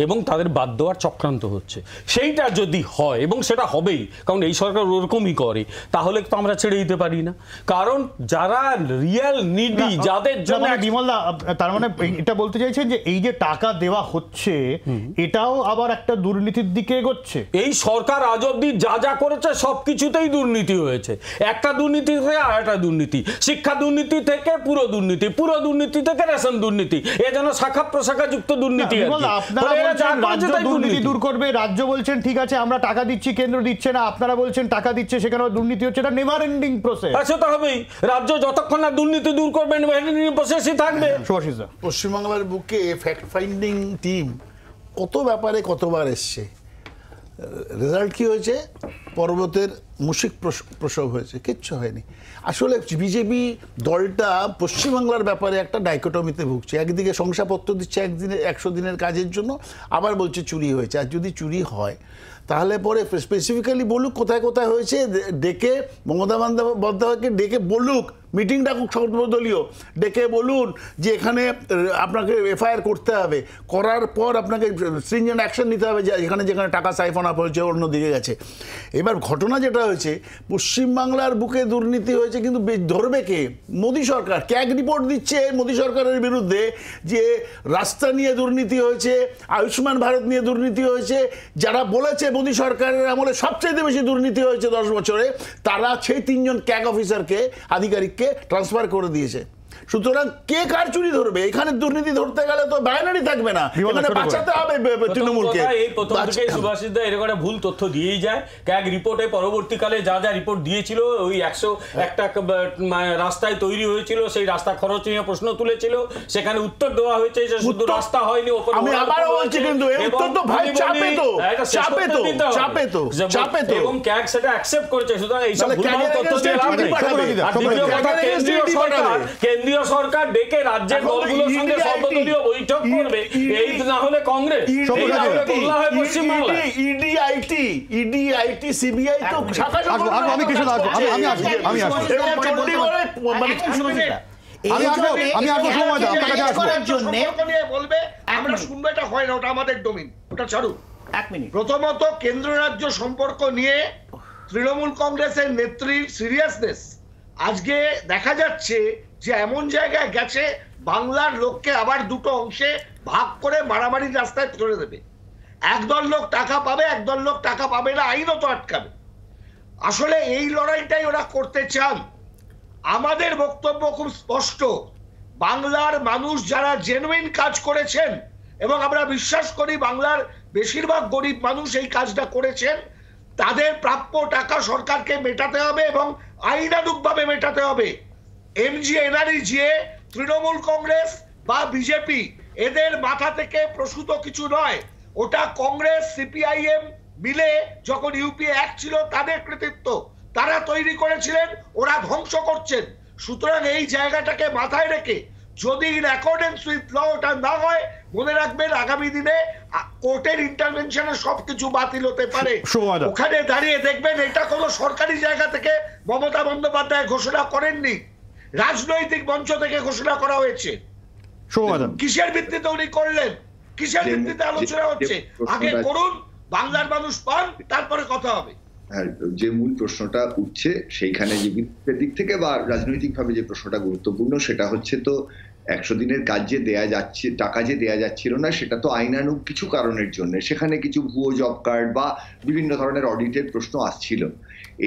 এবং তাদের বাদ দেওয়ার চক্রান্ত হচ্ছে। সেইটা যদি হয়, এবং সেটা হবেই, কারণ এই সরকার ওরকমই করে, তাহলে তো আমরা ছেড়ে দিতে পারি না। কারণ যারা রিয়েল নিডি, যাদের জন্য
বিমলদা, তার মানে এটা বলতে চাইছেন যে এই যে টাকা দেওয়া হচ্ছে এটাও আবার একটা দুর্নীতির দিকে এগোচ্ছে।
এই সরকার আজ অব্দি যা যা করেছে সব কিছুতেই দুর্নীতি হয়েছে। একটা দুর্নীতি থেকে আর একটা দুর্নীতি, শিক্ষা দুর্নীতি থেকে পুরো দুর্নীতি, পুরো দুর্নীতি থেকে রেশন দুর্নীতি, এ যেন শাখা প্রশাখা যুক্ত দুর্নীতি।
বলছেন রাজ্য দুর্নীতি দূর করবে, রাজ্য বলছেন ঠিক আছে আমরা টাকা দিচ্ছি, কেন্দ্র দিচ্ছে না, আপনারা বলছেন টাকা দিচ্ছে সেখানেও দুর্নীতি হচ্ছে, এটা নেভার এন্ডিং প্রসেস।
সেটা হবেই, রাজ্য যতক্ষণ না দুর্নীতি দূর করবে নেভার এন্ডিং প্রসেসই থাকবে।
পশ্চিমবাংলার বুকে ফ্যাক্ট ফাইন্ডিং টিম কত ব্যাপারে কতবার এসছে, রেজাল্ট কি হয়েছে? পর্বতের মুশিক প্রসব হয়েছে, কিচ্ছু হয়নি। আসলে বিজেপি দলটা পশ্চিমবাংলার ব্যাপারে একটা ডাইকোটমিতে ভুগছে, একদিকে শংসাপত্র দিচ্ছে একদিনে 100 দিনের কাজের জন্য, আবার বলছে চুরি হয়েছে। আর যদি চুরি হয় তাহলে পরে স্পেসিফিক্যালি বলুক কোথায় কোথায় হয়েছে, ডেকে মমতা বন্দ্যোপাধ্যায়কে ডেকে বলুক, মিটিং ডাকুক সর্বদলীয়, ডেকে বলুন যে এখানে আপনাকে এফআইআর করতে হবে, করার পর আপনাকে স্ট্রিনজেন্ট অ্যাকশন নিতে হবে, যে এখানে যেখানে টাকা সাইফন আপ হয়েছে অন্যদিকে গেছে। এবার ঘটনা যেটা হয়েছে, পশ্চিমবাংলার বুকে দুর্নীতি হয়েছে, কিন্তু ধরবে কে? মোদী সরকার। ক্যাগ রিপোর্ট দিচ্ছে মোদী সরকারের বিরুদ্ধে যে রাস্তা নিয়ে দুর্নীতি হয়েছে, আয়ুষ্মান ভারত নিয়ে দুর্নীতি হয়েছে। যারা বলেছে মোদী সরকারের আমলে সবচেয়ে বেশি দুর্নীতি হয়েছে 10 বছরে, তারা সেই 3 জন ক্যাগ অফিসারকে, আধিকারিককে ট্রান্সফার করে দিয়েছে। সুতরাং কে কার চুরি ধরবে? এখানে দুর্নীতি ধরতে গেলে তো বাইনারি থাকবে না, এখানে বাঁচাতে হবে তৃণমূলকে।
এই প্রথম থেকে সুভাষিস দা এরকম একটা ভুল তথ্য দিয়েই যায়। ক্যাগ রিপোর্টে পরবর্তীকালে যা যা রিপোর্ট দিয়েছিল, ওই 101টা রাস্তায় তৈরি হয়েছিল, সেই রাস্তা খরচ নিয়ে প্রশ্ন তুলেছিল, সেখানে উত্তর দেওয়া হয়েছে যে শুধু রাস্তা হয়নি,
আমি আবারও বলছি কিন্তু এই উত্তর তো ভাই চাপে তো
এবং ক্যাগ সেটা অ্যাকসেপ্ট করেছে। সুতরাং এই সব ভুলভাল তথ্য দিয়ে লাভ নেই। আর দ্বিতীয় কথা, কেন্দ্রীয় সরকার ডেকে রাজ্যের দলগুলোর সঙ্গে সর্বদলীয় বৈঠক করবে, এই না হলে কংগ্রেস, এই না হলে গোল্লা হয় পশ্চিমবাংলা।
ইডি সিবিআই তো
আমি কিছু
বলবে আমরা শুনবো, এটা হয় না, ওটা আমাদের ডোমেইন, ওটা ছাড়ুন।
1 মিনিট।
প্রথমত কেন্দ্র রাজ্য সম্পর্ক নিয়ে তৃণমূল কংগ্রেসের নেত্রীর সিরিয়াসনেস আজকে দেখা যাচ্ছে যে এমন জায়গায় গেছে, বাংলার লোককে আবার দুটো অংশে ভাগ করে মারামারির রাস্তায় চলে দেবে। একদল লোক টাকা পাবে, একদল লোক টাকা পাবে না, আইনও তো আটকাবে। আসলে এই লড়াইটাই ওরা করতে চান। আমাদের বক্তব্য খুব স্পষ্ট, বাংলার মানুষ যারা জেনুইন কাজ করেছেন, এবং আমরা বিশ্বাস করি বাংলার বেশিরভাগ গরিব মানুষ এই কাজটা করেছেন, তাদের প্রাপ্য টাকা সরকারকে মেটাতে হবে এবং আইনানুগভাবে মেটাতে হবে। এমজি এনআরজি তৃণমূল কংগ্রেস বা বিজেপি এদের মাথা থেকে প্রসূত কিছু নয়, ওটা কংগ্রেস সিপিআইএম মিলে যখন ইউপিএ অ্যাক্ট ছিল তাদের কৃতিত্ব, তারা তৈরি করেছিলেন, ওরা ধ্বংস করছেন। সুতরাং এই জায়গাটাকে মাথায় রেখে যদি ইন অ্যাকর্ডেন্স উইথ ল ওটা না হয়, মনে রাখবেন আগামী দিনে কোর্টের ইন্টারভেনশনে সবকিছু বাতিল হতে পারে। ওখানে দাঁড়িয়ে দেখবেন এটা কোনো সরকারি জায়গা থেকে মমতা বন্দ্যোপাধ্যায় ঘোষণা করেননি, রাজনৈতিক মঞ্চ থেকে ঘোষণা করা হয়েছে। কিসের ভিত্তিতে উনি করলেন, কিসের ভিত্তিতে আলোচনা হচ্ছে? আগে করুন, বাংলার মানুষ পান, তারপরে কথা হবে।
যে মূল প্রশ্নটা উঠছে সেইখানে যে বিদ্যুতের দিক থেকে বা রাজনৈতিকভাবে যে প্রশ্নটা গুরুত্বপূর্ণ, সেটা হচ্ছে তো 100 দিনের কাজ যে দেয়া যাচ্ছে, টাকা যে দেয়া যাচ্ছিল না, সেটা তো আইনানুগ কিছু কারণের জন্য, সেখানে কিছু ভুয়ো জব কার্ড বা বিভিন্ন ধরনের অডিটের প্রশ্ন আসছিল।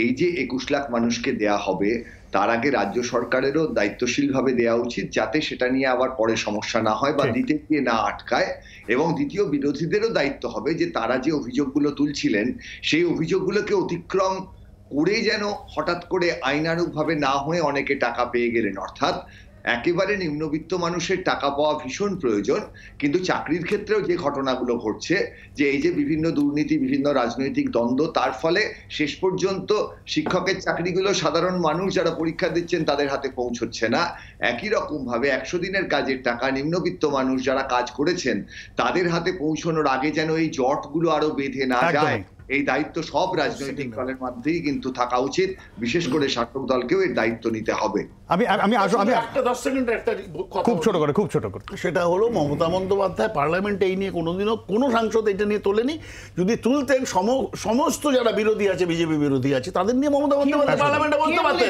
এই যে 21 লাখ মানুষকে দেয়া হবে, তার আগে রাজ্য সরকারেরও দায়িত্বশীলভাবে দেওয়া উচিত, যাতে সেটা নিয়ে আবার পরে সমস্যা না হয় বা দিতে গিয়ে না আটকায়। এবং দ্বিতীয়, বিরোধীদেরও দায়িত্ব হবে যে তারা যে অভিযোগগুলো তুলছিলেন, সেই অভিযোগগুলোকে অতিক্রম করে যেন হঠাৎ করে আইনানুগভাবে না হয়ে অনেকে টাকা পেয়ে গেলেন। অর্থাৎ একেবারে নিম্নবিত্ত মানুষের টাকা পাওয়া ভীষণ প্রয়োজন, কিন্তু চাকরির ক্ষেত্রেও যে ঘটনাগুলো ঘটছে, যে এই যে বিভিন্ন দুর্নীতি, বিভিন্ন রাজনৈতিক দ্বন্দ্ব, তার ফলে শেষ পর্যন্ত শিক্ষকের চাকরিগুলো সাধারণ মানুষ যারা পরীক্ষা দিচ্ছেন তাদের হাতে পৌঁছচ্ছে না। একই রকম ভাবে 100 দিনের কাজের টাকা নিম্নবিত্ত মানুষ যারা কাজ করেছেন তাদের হাতে পৌঁছানোর আগে যেন এই জটগুলো আরো বেঁধে না যায়, এই দায়িত্ব সব রাজনৈতিক দলের মধ্যেই কিন্তু থাকা উচিত। বিশেষ করে শাসক দলকেও এর দায়িত্ব নিতে হবে।
আমি 10 সেকেন্ড একটা খুব ছোট করে, সেটা হলো মমতা বন্দ্যোপাধ্যায় পার্লামেন্টে এই নিয়ে কোনোদিনও কোনো সাংসদ এটা নিয়ে তোলেনি। যদি তুলতেন, সমস্ত যারা বিরোধী আছে, বিজেপি বিরোধী আছে, তাদের নিয়ে মমতা বন্দ্যোপাধ্যায় পার্লামেন্টে বলতে পারতেন,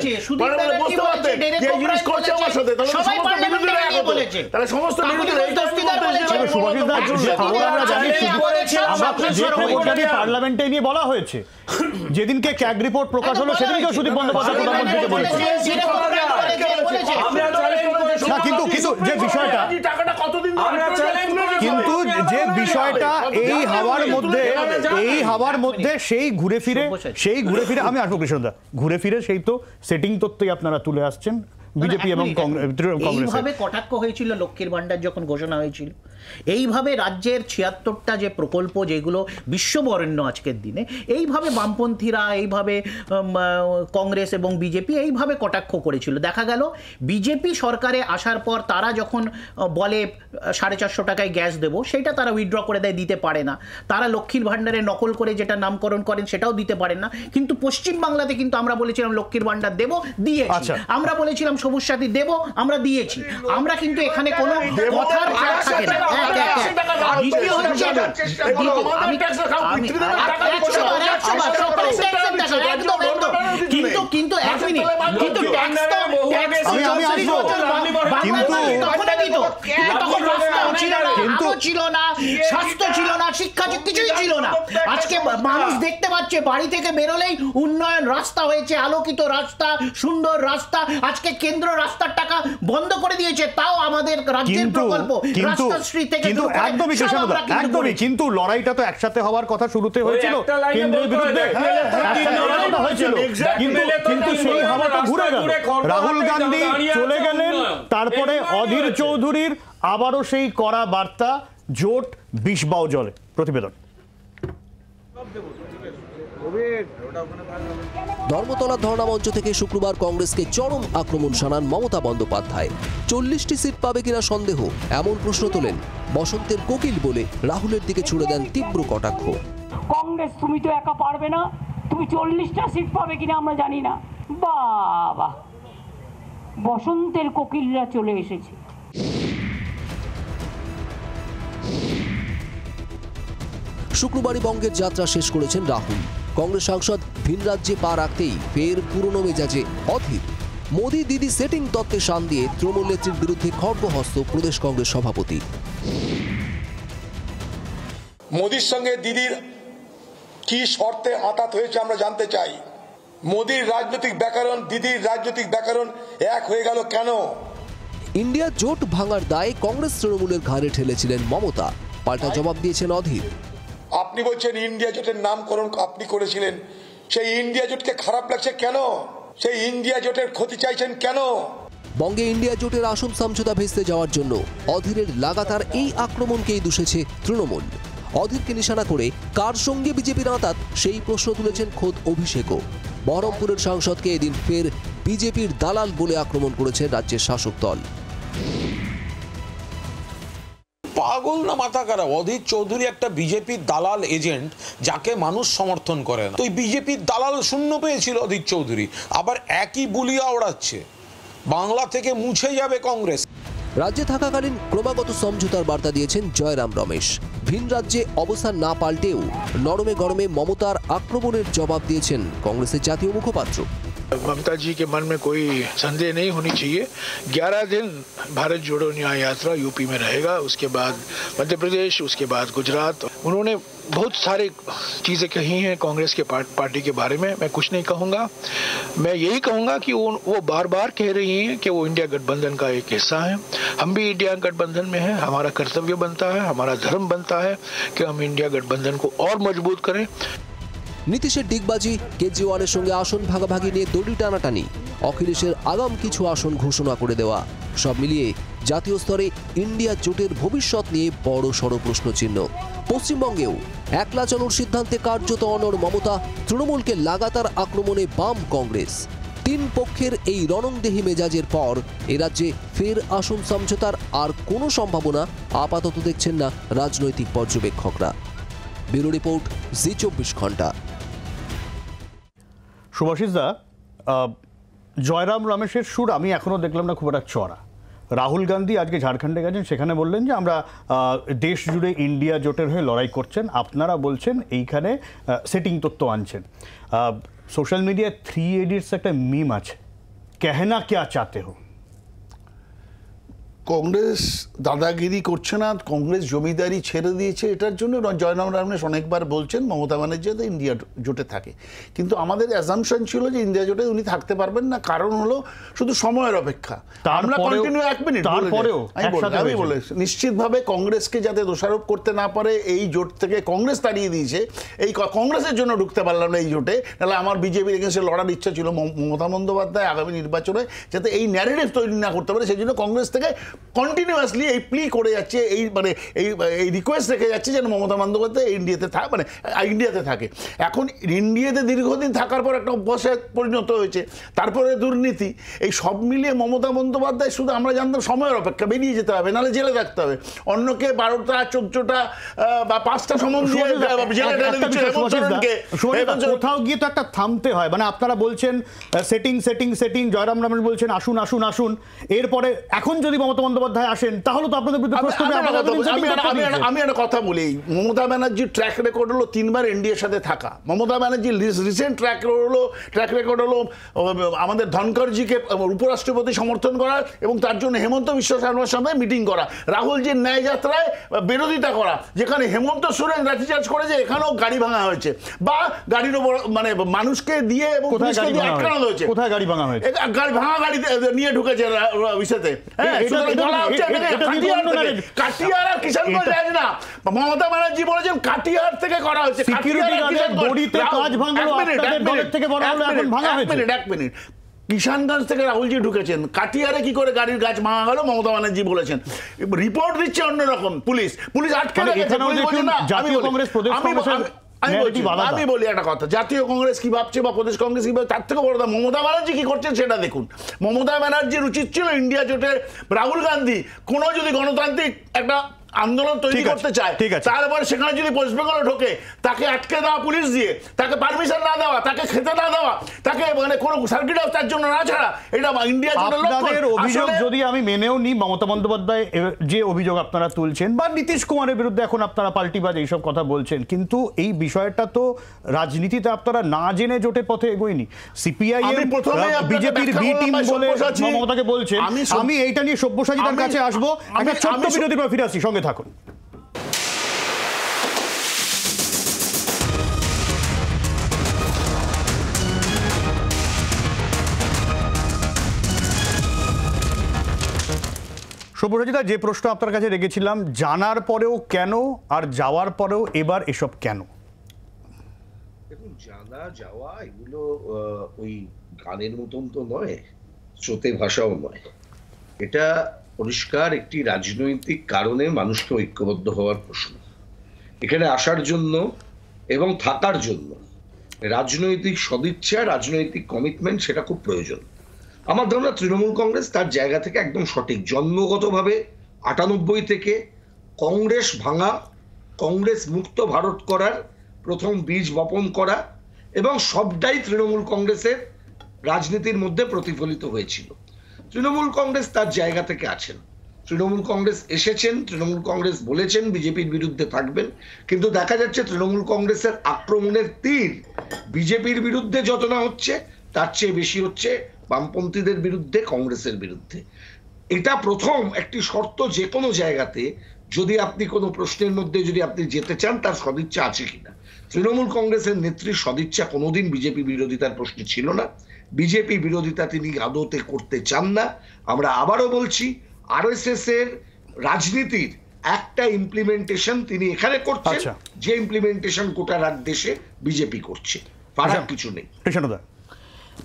যে এই জিনিস করছে আমার সাথে, তাহলে সমস্ত বিরোধীরা
পার্লামেন্টে নিয়ে বলা হয়েছে। যেদিনকে ক্যাগ রিপোর্ট প্রকাশ হলো সেদিনকে সুদীপ বন্দ্যোপাধ্যায় প্রধানমন্ত্রীকে বলেছে। কিন্তু যে বিষয়টা হাওয়ার মধ্যে সেই ঘুরে ফিরে আমি আসবো কৃষ্ণদা, ঘুরে ফিরে সেই তো সেটিং তত্ত্বই আপনারা তুলে আসছেন বিজেপি এবং কংগ্রেস।
এইভাবে কটাক্ষ হয়েছিল লক্ষ্মীর ভান্ডার যখন ঘোষণা হয়েছিল, এইভাবে রাজ্যের ৭৬টা যে প্রকল্প যেগুলো বিশ্ববরেণ্য আজকের দিনে, এইভাবে বামপন্থীরা, এইভাবে কংগ্রেস এবং বিজেপি এইভাবে কটাক্ষ করেছিল। দেখা গেল বিজেপি সরকারে আসার পর তারা যখন বলে 450 টাকায় গ্যাস দেবো, সেটা তারা উইথড্র করে দেয়, দিতে পারে না। তারা লক্ষ্মীর ভান্ডারে নকল করে যেটা নামকরণ করেন সেটাও দিতে পারেন না। কিন্তু পশ্চিমবাংলাতে কিন্তু আমরা বলেছিলাম লক্ষ্মীর ভান্ডার দেবো, দিয়েছি। আমরা বলেছিলাম সবুজ সাথী দেবো, আমরা দিয়েছি। আমরা কিন্তু এখানে কোনো কথার থাকে না। কিন্তু এক মিনিট, কিন্তু ছিল না, স্বাস্থ্য ছিল না, শিক্ষা কিছুই ছিল না। আজকে মানুষ দেখতে পাচ্ছে বাড়ি থেকে বেরোলেই উন্নয়ন, রাস্তা হয়েছে, আলোকিত রাস্তা, সুন্দর রাস্তা। আজকে কেন্দ্র রাস্তার টাকা বন্ধ করে দিয়েছে, তাও আমাদের রাজ্যের প্রকল্প রাস্তাশ্রী থেকে
একদমই। কিন্তু লড়াইটা তো একসাথে হওয়ার কথা শুরুতে হয়েছিল কেন্দ্রের বিরুদ্ধে, কিন্তু সেই হাওয়াটা ঘুরে গেল। রাহুল গান্ধী চলে গেলেন, তারপরে অধীর চৌধুরীর আবারও সেই কড়া বার্তা, জোট বিষ বাও জলে। প্রতিবেদন।
ধর্মতলা ধর্ণা মঞ্চ থেকে শুক্রবার কংগ্রেসকে চরম আক্রমণ শানান মমতা বন্দ্যোপাধ্যায়। 40টি সিট পাবে কিনা সন্দেহ, এমন প্রশ্ন তোলেন। বসন্তের কোকিল বলে রাহুলের দিকে ছুড়ে দেন তীব্র কটাক্ষ।
কংগ্রেস তুমি তো একা পারবে না, তুমি 40টা সিট পাবে কিনা আমরা জানি না। বাবা, বসন্তের কোকিলরা চলে এসেছে।
শুক্রবারই বঙ্গের যাত্রা শেষ করেছেন রাহুল। কংগ্রেস সাংসদ ভিন রাজ্যে পা রাখতেই ফের পুরনো মেজাজে অধীর। মোদি দিদি সেটিং তত্ত্বে শান দিয়ে তৃণমূল নেত্রীর বিরুদ্ধে খড়গহস্ত প্রদেশ কংগ্রেস সভাপতি।
মোদির সঙ্গে দিদির কি শর্তে আঁতাত হয়েছে আমরা জানতে চাই। মোদির রাজনৈতিক ব্যাকরণ, দিদির রাজনৈতিক ব্যাকরণ এক হয়ে গেল কেন?
ইন্ডিয়া জোট ভাঙার দায়ে কংগ্রেস তৃণমূলের ঘাড়ে ঠেলেছিলেন মমতা, পাল্টা জবাব দিয়েছেন অধীর।
আপনি বলছেন ইন্ডিয়া জোটের নামকরণ আপনি করেছিলেন, সেই ইন্ডিয়া জোটকে খারাপ লাগছে কেন? সেই ইন্ডিয়া জোটের ক্ষতি চাইছেন কেন?
বঙ্গে ইন্ডিয়া জোটের আসন সমঝোতা ভেস্তে যাওয়ার জন্য অধীরের লাগাতার এই আক্রমণকেই দুষেছে তৃণমূল। অধীরকে নিশানা করে কার সঙ্গে বিজেপির আঁতাত, সেই প্রশ্ন তুলেছেন খোদ অভিষেকও। বহরমপুরের সাংসদকে এদিন ফের বিজেপির দালাল বলে আক্রমণ করেছে রাজ্যের শাসক দল।
পাগল না মাথা খারাপ? অধীর চৌধুরী একটা বিজেপির দালাল এজেন্ট, যাকে মানুষ সমর্থন করে না। তো বিজেপির দালাল শূন্য পেয়েছিল অধীর চৌধুরী, আবার একই বুলিয়া ওড়াচ্ছে। বাংলা থেকে মুছে যাবে কংগ্রেস।
রাজ্যে থাকাকালীন ক্রমাগত সমঝোতার বার্তা দিয়েছেন জয়রাম রমেশ। ভিন রাজ্যে অবস্থান না পাল্টেও নরমে গরমে মমতার আক্রমণের জবাব দিয়েছেন কংগ্রেসের জাতীয় মুখপাত্র।
ममता जी के मन में कोई संदेह नहीं होनी चाहिए। 11 दिन भारत जोड़ो न्याय यात्रा यूपी में रहेगा, उसके बाद मध्य प्रदेश, उसके बाद गुजरात। उन्होंने बहुत सारी चीज़ें कही हैं कांग्रेस के पार्टी के बारे में। मैं कुछ नहीं कहूँगा, मैं यही कहूँगा कि वो बार बार कह रही हैं कि वो इंडिया गठबंधन का एक हिस्सा है। हम भी इंडिया गठबंधन में हैं। हमारा कर्तव्य बनता है, हमारा धर्म बनता है कि हम इंडिया गठबंधन को और मजबूत करें।
নীতিশের ডিগবাজি, কেজরিওয়ালের সঙ্গে আসন ভাগাভাগি নিয়ে দড়ি টানাটানি, অখিলেশের আগাম কিছু আসন ঘোষণা করে দেওয়া, সব মিলিয়ে জাতীয় স্তরে ইন্ডিয়া জোটের ভবিষ্যৎ নিয়ে বড় সড় প্রশ্নচিহ্ন। পশ্চিমবঙ্গেও একলা চলার সিদ্ধান্তে কার্যত অনড় মমতা, তৃণমূলকে লাগাতার আক্রমণে বাম কংগ্রেস। তিন পক্ষের এই রণংদেহী মেজাজের পর এ রাজ্যে ফের আসন সমঝোতার আর কোনো সম্ভাবনা আপাতত দেখছেন না রাজনৈতিক পর্যবেক্ষকরা। ব্যুরো রিপোর্ট, জি 24 ঘন্টা।
সুভাষিস দা, জয়রাম রমেশের সুর আমি এখনো দেখলাম না খুব একটা চড়া। রাহুল গান্ধী আজকে ঝাড়খণ্ডে গেছেন, সেখানে বললেন যে আমরা দেশ জুড়ে ইন্ডিয়া জোটের হয়ে লড়াই করছেন, আপনারা বলছেন এইখানে সেটিং তত্ত্ব আনছেন। সোশ্যাল মিডিয়ায় 3 ইডিয়টস একটা মিম আছে, कहना क्या चाहते हो।
কংগ্রেস দাদাগিরি করছে না, কংগ্রেস জমিদারি ছেড়ে দিয়েছে, এটার জন্য জয়রাম রমেশ অনেকবার বলছেন মমতা ব্যানার্জি যাতে ইন্ডিয়া জোটে থাকে। কিন্তু আমাদের অ্যাজাম্পশন ছিল যে ইন্ডিয়া জোটে উনি থাকতে পারবেন না, কারণ হলো শুধু সময়ের অপেক্ষা। আমরা কন্টিনিউ 1 মিনিট আমি বলে নিশ্চিতভাবে কংগ্রেসকে যাতে দোষারোপ করতে না পারে, এই জোট থেকে কংগ্রেস তাড়িয়ে দিয়েছে, এই কংগ্রেসের জন্য ঢুকতে পারলাম না এই জোটে, নাহলে আমার বিজেপির এগেন্সে লড়ার ইচ্ছা ছিল। মমতা বন্দ্যোপাধ্যায় আগামী নির্বাচনে যাতে এই ন্যারেটিভ তৈরি না করতে পারে, সেই জন্য কংগ্রেস থেকে কন্টিনিউয়াসলি এই প্লি করে যাচ্ছে, এই মানে এই রিকোয়েস্ট রেখে যাচ্ছে যেন মমতা বন্দ্যোপাধ্যায় ইন্ডিয়াতে ইন্ডিয়াতে থাকে। এখন ইন্ডিয়াতে দীর্ঘদিন থাকার পর একটা অভ্যাসে পরিণত হয়েছে, তারপরে দুর্নীতি, এই সব মিলিয়ে মমতা বন্দ্যোপাধ্যায় শুধু আমরা জানতাম সময়ের অপেক্ষা, বেরিয়ে যেতে হবে, নাহলে জেলে থাকতে হবে। অন্যকে 12টা 14টা বা 5টা সমন দিয়ে
কোথাও গিয়ে তো একটা থামতে হয়। মানে আপনারা বলছেন setting setting setting, Jairam Ramesh বলছেন আসুন আসুন আসুন, এরপরে এখন যদি মমতা বন্দ্যোপাধ্যায় আসেন তাহলে তো আপনাদের বিরুদ্ধে প্রশ্ন।
আমি একটা কথা বলি, মমতা ব্যানার্জির ট্র্যাক রেকর্ড হলো 3 বার এনডিএর সাথে থাকা। মমতা ব্যানার্জির রিসেন্ট ট্র্যাক রেকর্ড হলো আমাদের ধনকরজিকে উপরাষ্ট্রপতি সমর্থন করা এবং তার জন্য হেমন্ত বিশ্ব শর্মার সাথে মিটিং করা, রাহুলজির ন্যায় যাত্রায় বিরোধিতা করা, যেখানে হেমন্ত সোরেন লাঠিচার্জ করেছে এখানেও গাড়ি ভাঙা হয়েছে, বা গাড়ির উপর মানে মানুষকে দিয়ে এবং আটকানো হয়েছে।
কোথায় গাড়ি ভাঙা হয়েছে?
গাড়ি ভাঙা গাড়ি নিয়ে ঢুকেছে বিষয়তে। কাটিয়ার আর কিষানগঞ্জ যায় না, মমতা ব্যানার্জি বলেছেন কাটিয়ার থেকে করা হয়েছে। এক মিনিট, কিষানগঞ্জ থেকে রাহুলজি ঢুকেছেন, কাটিয়ারে কি করে গাড়ির গাছ ভাঙা গেল মমতা ব্যানার্জি বলেছেন। রিপোর্ট দিচ্ছে অন্যরকম, পুলিশ আটকে রেখেছে। আমি বলি একটা কথা, জাতীয় কংগ্রেস কি ভাবছে বা প্রদেশ কংগ্রেস কি ভাবছে, তার থেকে বড় মমতা ব্যানার্জি কি করছেন সেটা দেখুন। মমতা ব্যানার্জির উচিত ছিল ইন্ডিয়া জোটে রাহুল গান্ধী কোনো যদি গণতান্ত্রিক একটা আন্দোলন তৈরি করতে চায়, তারপর সেখানে যদি ওয়েস্ট বেঙ্গলে ঢোকে, তাকে আটকে দেওয়া পুলিশ দিয়ে, তাকে পারমিশন না দেওয়া, তাকে খেতে না দেওয়া, তাকে মানে কোনো সার্কিট হাউস তার জন্য না ছাড়া, এটা ইন্ডিয়া জোটের
আপনাদের অভিযোগ যদি আমি মেনেও নিই, মমতা বন্দ্যোপাধ্যায় যে অভিযোগ আপনারা তুলছেন বা নীতিশ কুমারের বিরুদ্ধে এখন আপনারা পাল্টিবাজ এইসব কথা বলছেন, কিন্তু এই বিষয়টা তো রাজনীতিতে আপনারা না জেনে জোটের পথে এগোয়নি। সিপিআই বিজেপির বি টিম বলে মমতাকে বলছেন। আমি এইটা নিয়ে সব্যসাচীদের কাছে আসবো, একটা ছোট্ট বিরতির পর ফিরে আসছি, সঙ্গে থাকুন। সব্যসাচীদা, যে প্রশ্ন আপনার কাছে রেখেছিলাম, জানার পরেও কেন আর যাওয়ার পরেও এবার এসব কেন?
দেখুন, জানা যাওয়া এগুলো ওই গানের মতন তো নয়, স্রোতে ভাষাও নয়। এটা পরিষ্কার একটি রাজনৈতিক কারণে মানুষকে ঐক্যবদ্ধ হওয়ার প্রশ্ন। এখানে আসার জন্য এবং থাকার জন্য রাজনৈতিক সদিচ্ছা, রাজনৈতিক কমিটমেন্ট, সেটা খুব প্রয়োজন। আমার ধারণা তৃণমূল কংগ্রেস তার জায়গা থেকে একদম সঠিক। জন্মগতভাবে 98 থেকে কংগ্রেস ভাঙা, কংগ্রেস মুক্ত ভারত করার প্রথম বীজ বপন করা, এবং সবটাই তৃণমূল কংগ্রেসের রাজনীতির মধ্যে প্রতিফলিত হয়েছিল। তৃণমূল কংগ্রেস তার জায়গা থেকে আছেন, তৃণমূল কংগ্রেস এসেছেন, তৃণমূল কংগ্রেস বলেছেন বিজেপির বিরুদ্ধে থাকবেন, কিন্তু দেখা যাচ্ছে তৃণমূল কংগ্রেসের আক্রমণের তীর বিজেপির বিরুদ্ধে যত না হচ্ছে, তার চেয়ে বেশি হচ্ছে বামপন্থীদের বিরুদ্ধে, কংগ্রেসের বিরুদ্ধে। এটা প্রথম একটি শর্ত, যে কোনো জায়গাতে যদি আপনি কোনো প্রশ্নের মধ্যে যদি আপনি যেতে চান, তার সদিচ্ছা আছে কিনা। তৃণমূল কংগ্রেসের নেত্রীর সদিচ্ছা কোনোদিন বিজেপি বিরোধিতার প্রশ্নে ছিল না, বিজেপি বিরোধিতা তিনি আদতে করতে চান না। আমরা আবারও বলছি, আরএসএস এর রাজনীতির একটা ইমপ্লিমেন্টেশন তিনি এখানে করছেন, যে ইমপ্লিমেন্টেশন গোটা দেশে বিজেপি করছে, ফারাক কিছু নেই।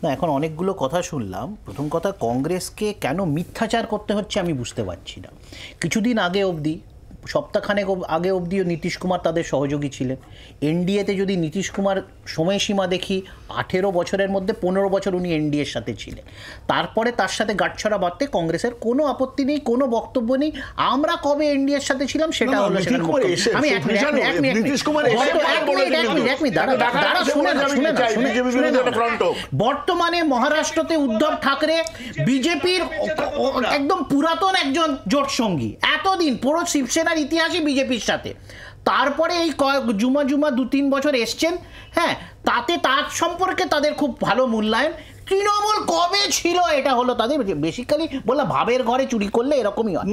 না, এখন অনেকগুলো কথা শুনলাম। প্রথম কথা, কংগ্রেসকে কেন মিথ্যাচার করতে হচ্ছে আমি বুঝতে পারছি না। কিছুদিন আগে অবধি, সপ্তাহখানেক আগে অবধিও নীতিশ কুমার তাদের সহযোগী ছিলেন। এনডিএতে যদি নীতিশ কুমার সময়সীমা দেখি, 18 বছরের মধ্যে 15 বছর উনি এনডিএর সাথে ছিলেন। তারপরে তার সাথে গাঁটছড়া বাঁধতে কংগ্রেসের কোনো আপত্তি নেই, কোনো বক্তব্য নেই। আমরা কবে এনডিএর সাথে ছিলাম সেটা হলো আমি বর্তমানে মহারাষ্ট্রতে উদ্ধব ঠাকরে বিজেপির একদম পুরাতন একজন জোট সঙ্গী, এতদিন পুরো শিবসেনার ইতিহাসই বিজেপির সাথে। তারপরে এই জুমা 2-3 বছর এসছেন, হ্যাঁ, তাতে তার সম্পর্কে তাদের খুব ভালো মূল্যায়ন। তৃণমূল কবে ছিল এটা হলো তাদের বেসিক্যালি বললাম ভাবের ঘরে চুরি করলে এরকমই হয়।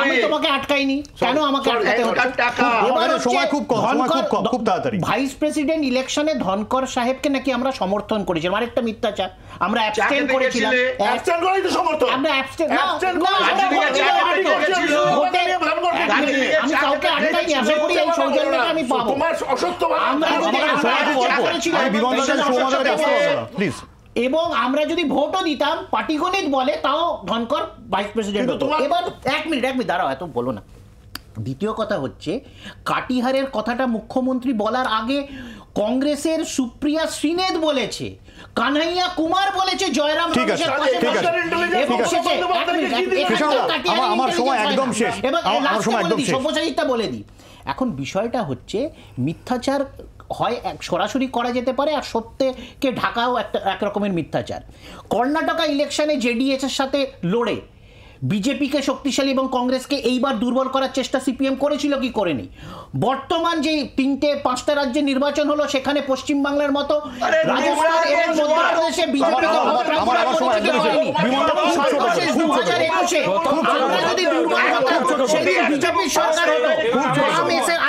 আমি তোমাকে আটকাইনি, কেন আমাকে আটকাতে হচ্ছে? ভাইস প্রেসিডেন্ট ইলেকশনে ধনকর সাহেবকে নাকি আমরা সমর্থন করেছিলাম, আরেকটা মিথ্যাচার। আমরা অ্যাবস্টেন করেছিলাম, আমরা অ্যাবস্টেন আমি কাউকে আটকাইনি, আশা করি এই সৌজন্যটা আমি পাবো। এবং আমরা যদি ভোটও দিতাম পাটিগণিত বলে তাও ধনকর ভাইস প্রেসিডেন্ট হতো। এবার এক মিনিট দাঁড়াও, এত বলো না। দ্বিতীয় কথা হচ্ছে, কাটিহারের কথাটা মুখ্যমন্ত্রী বলার আগে কংগ্রেসের সুপ্রিয়া শ্রীনেদ বলেছে, কানাইয়া কুমার বলেছে, জয়রাম সব্যসাচিতটা বলে দিই। এখন বিষয়টা হচ্ছে মিথ্যাচার হয় সরাসরি করা যেতে পারে, আর সত্যকে ঢাকাও এক রকমের মিথ্যাচার। কর্ণাটকা ইলেকশনে জেডিএস এর সাথে লড়ে বিজেপিকে শক্তিশালী এবং কংগ্রেসকে এইবার দুর্বল করার চেষ্টা সিপিএম করেছিল কি করেনি? বর্তমান যে 3-5টা রাজ্যে নির্বাচন হলো সেখানে পশ্চিমবাংলার মতো রাজস্থান এবং মধ্যপ্রদেশে বিজেপিকে বিজেপির সরকার হতো,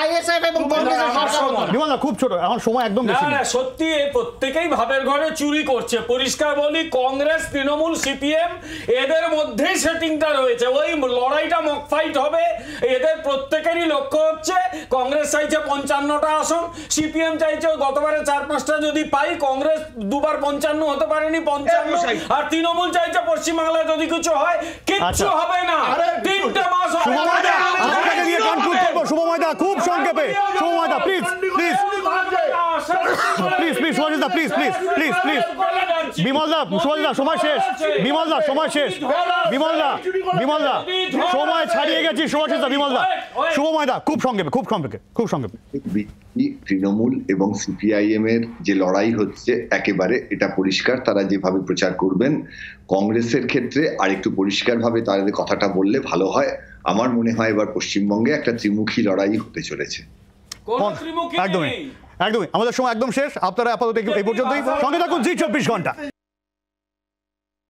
আইএসএফ এবং কংগ্রেসের সরকার হতো।
খুব ছোট, এখন সময় একদম বেশি।
সত্যি প্রত্যেকেই ভাবের ঘরে চুরি করছে। পরিষ্কার বলি, কংগ্রেস, তৃণমূল, সিপিএম এদের মধ্যেই সেটিংটা রয়েছে। ওই লড়াইটা মক ফাইট হবে। এদের প্রত্যেকেরই লক্ষ্য হচ্ছে, কংগ্রেস চাইছে 55টা আসন, সিপিএম চাইছে গতবারে 4-5টা যদি পাই, কংগ্রেস দুবার 55 হতে পারেনি, 55, আর তৃণমূল চাইছে পশ্চিমবাংলায় যদি কিছু হয়, কিচ্ছু হবে না। 3টে মাস
শুভময়দা খুব সংক্ষেপে, শুভময়দা প্লিজ প্লিজ প্লিজ প্লিজ সুভাষিসদা প্লিজ প্লিজ প্লিজ প্লিজ বিমলদা, সুভাষিসদা সময় শেষ, বিমলদা সময় শেষ, বিমলদা সময় ছাড়িয়ে গেছি, সুভাষিসদা, বিমলদা, শুভময়দা খুব সংক্ষেপে, খুব সংক্ষেপে, খুব সংক্ষেপে।
তৃণমূল এবং সিপিআইএম এর যে লড়াই হচ্ছে একেবারে এটা পরিষ্কার, তারা যেভাবে প্রচার করবেন। কংগ্রেসের ক্ষেত্রে আরেকটু পরিষ্কার ভাবে তাদের কথাটা বললে ভালো হয়। আমার মনে হয় এবার পশ্চিমবঙ্গে একটা ত্রিমুখী লড়াই হতে চলেছে।
একদমই একদমই, আমাদের সময় একদম শেষ। আপনারা আপাতত এই পর্যন্তই, সঙ্গে থাকুন জি 24 ঘন্টা।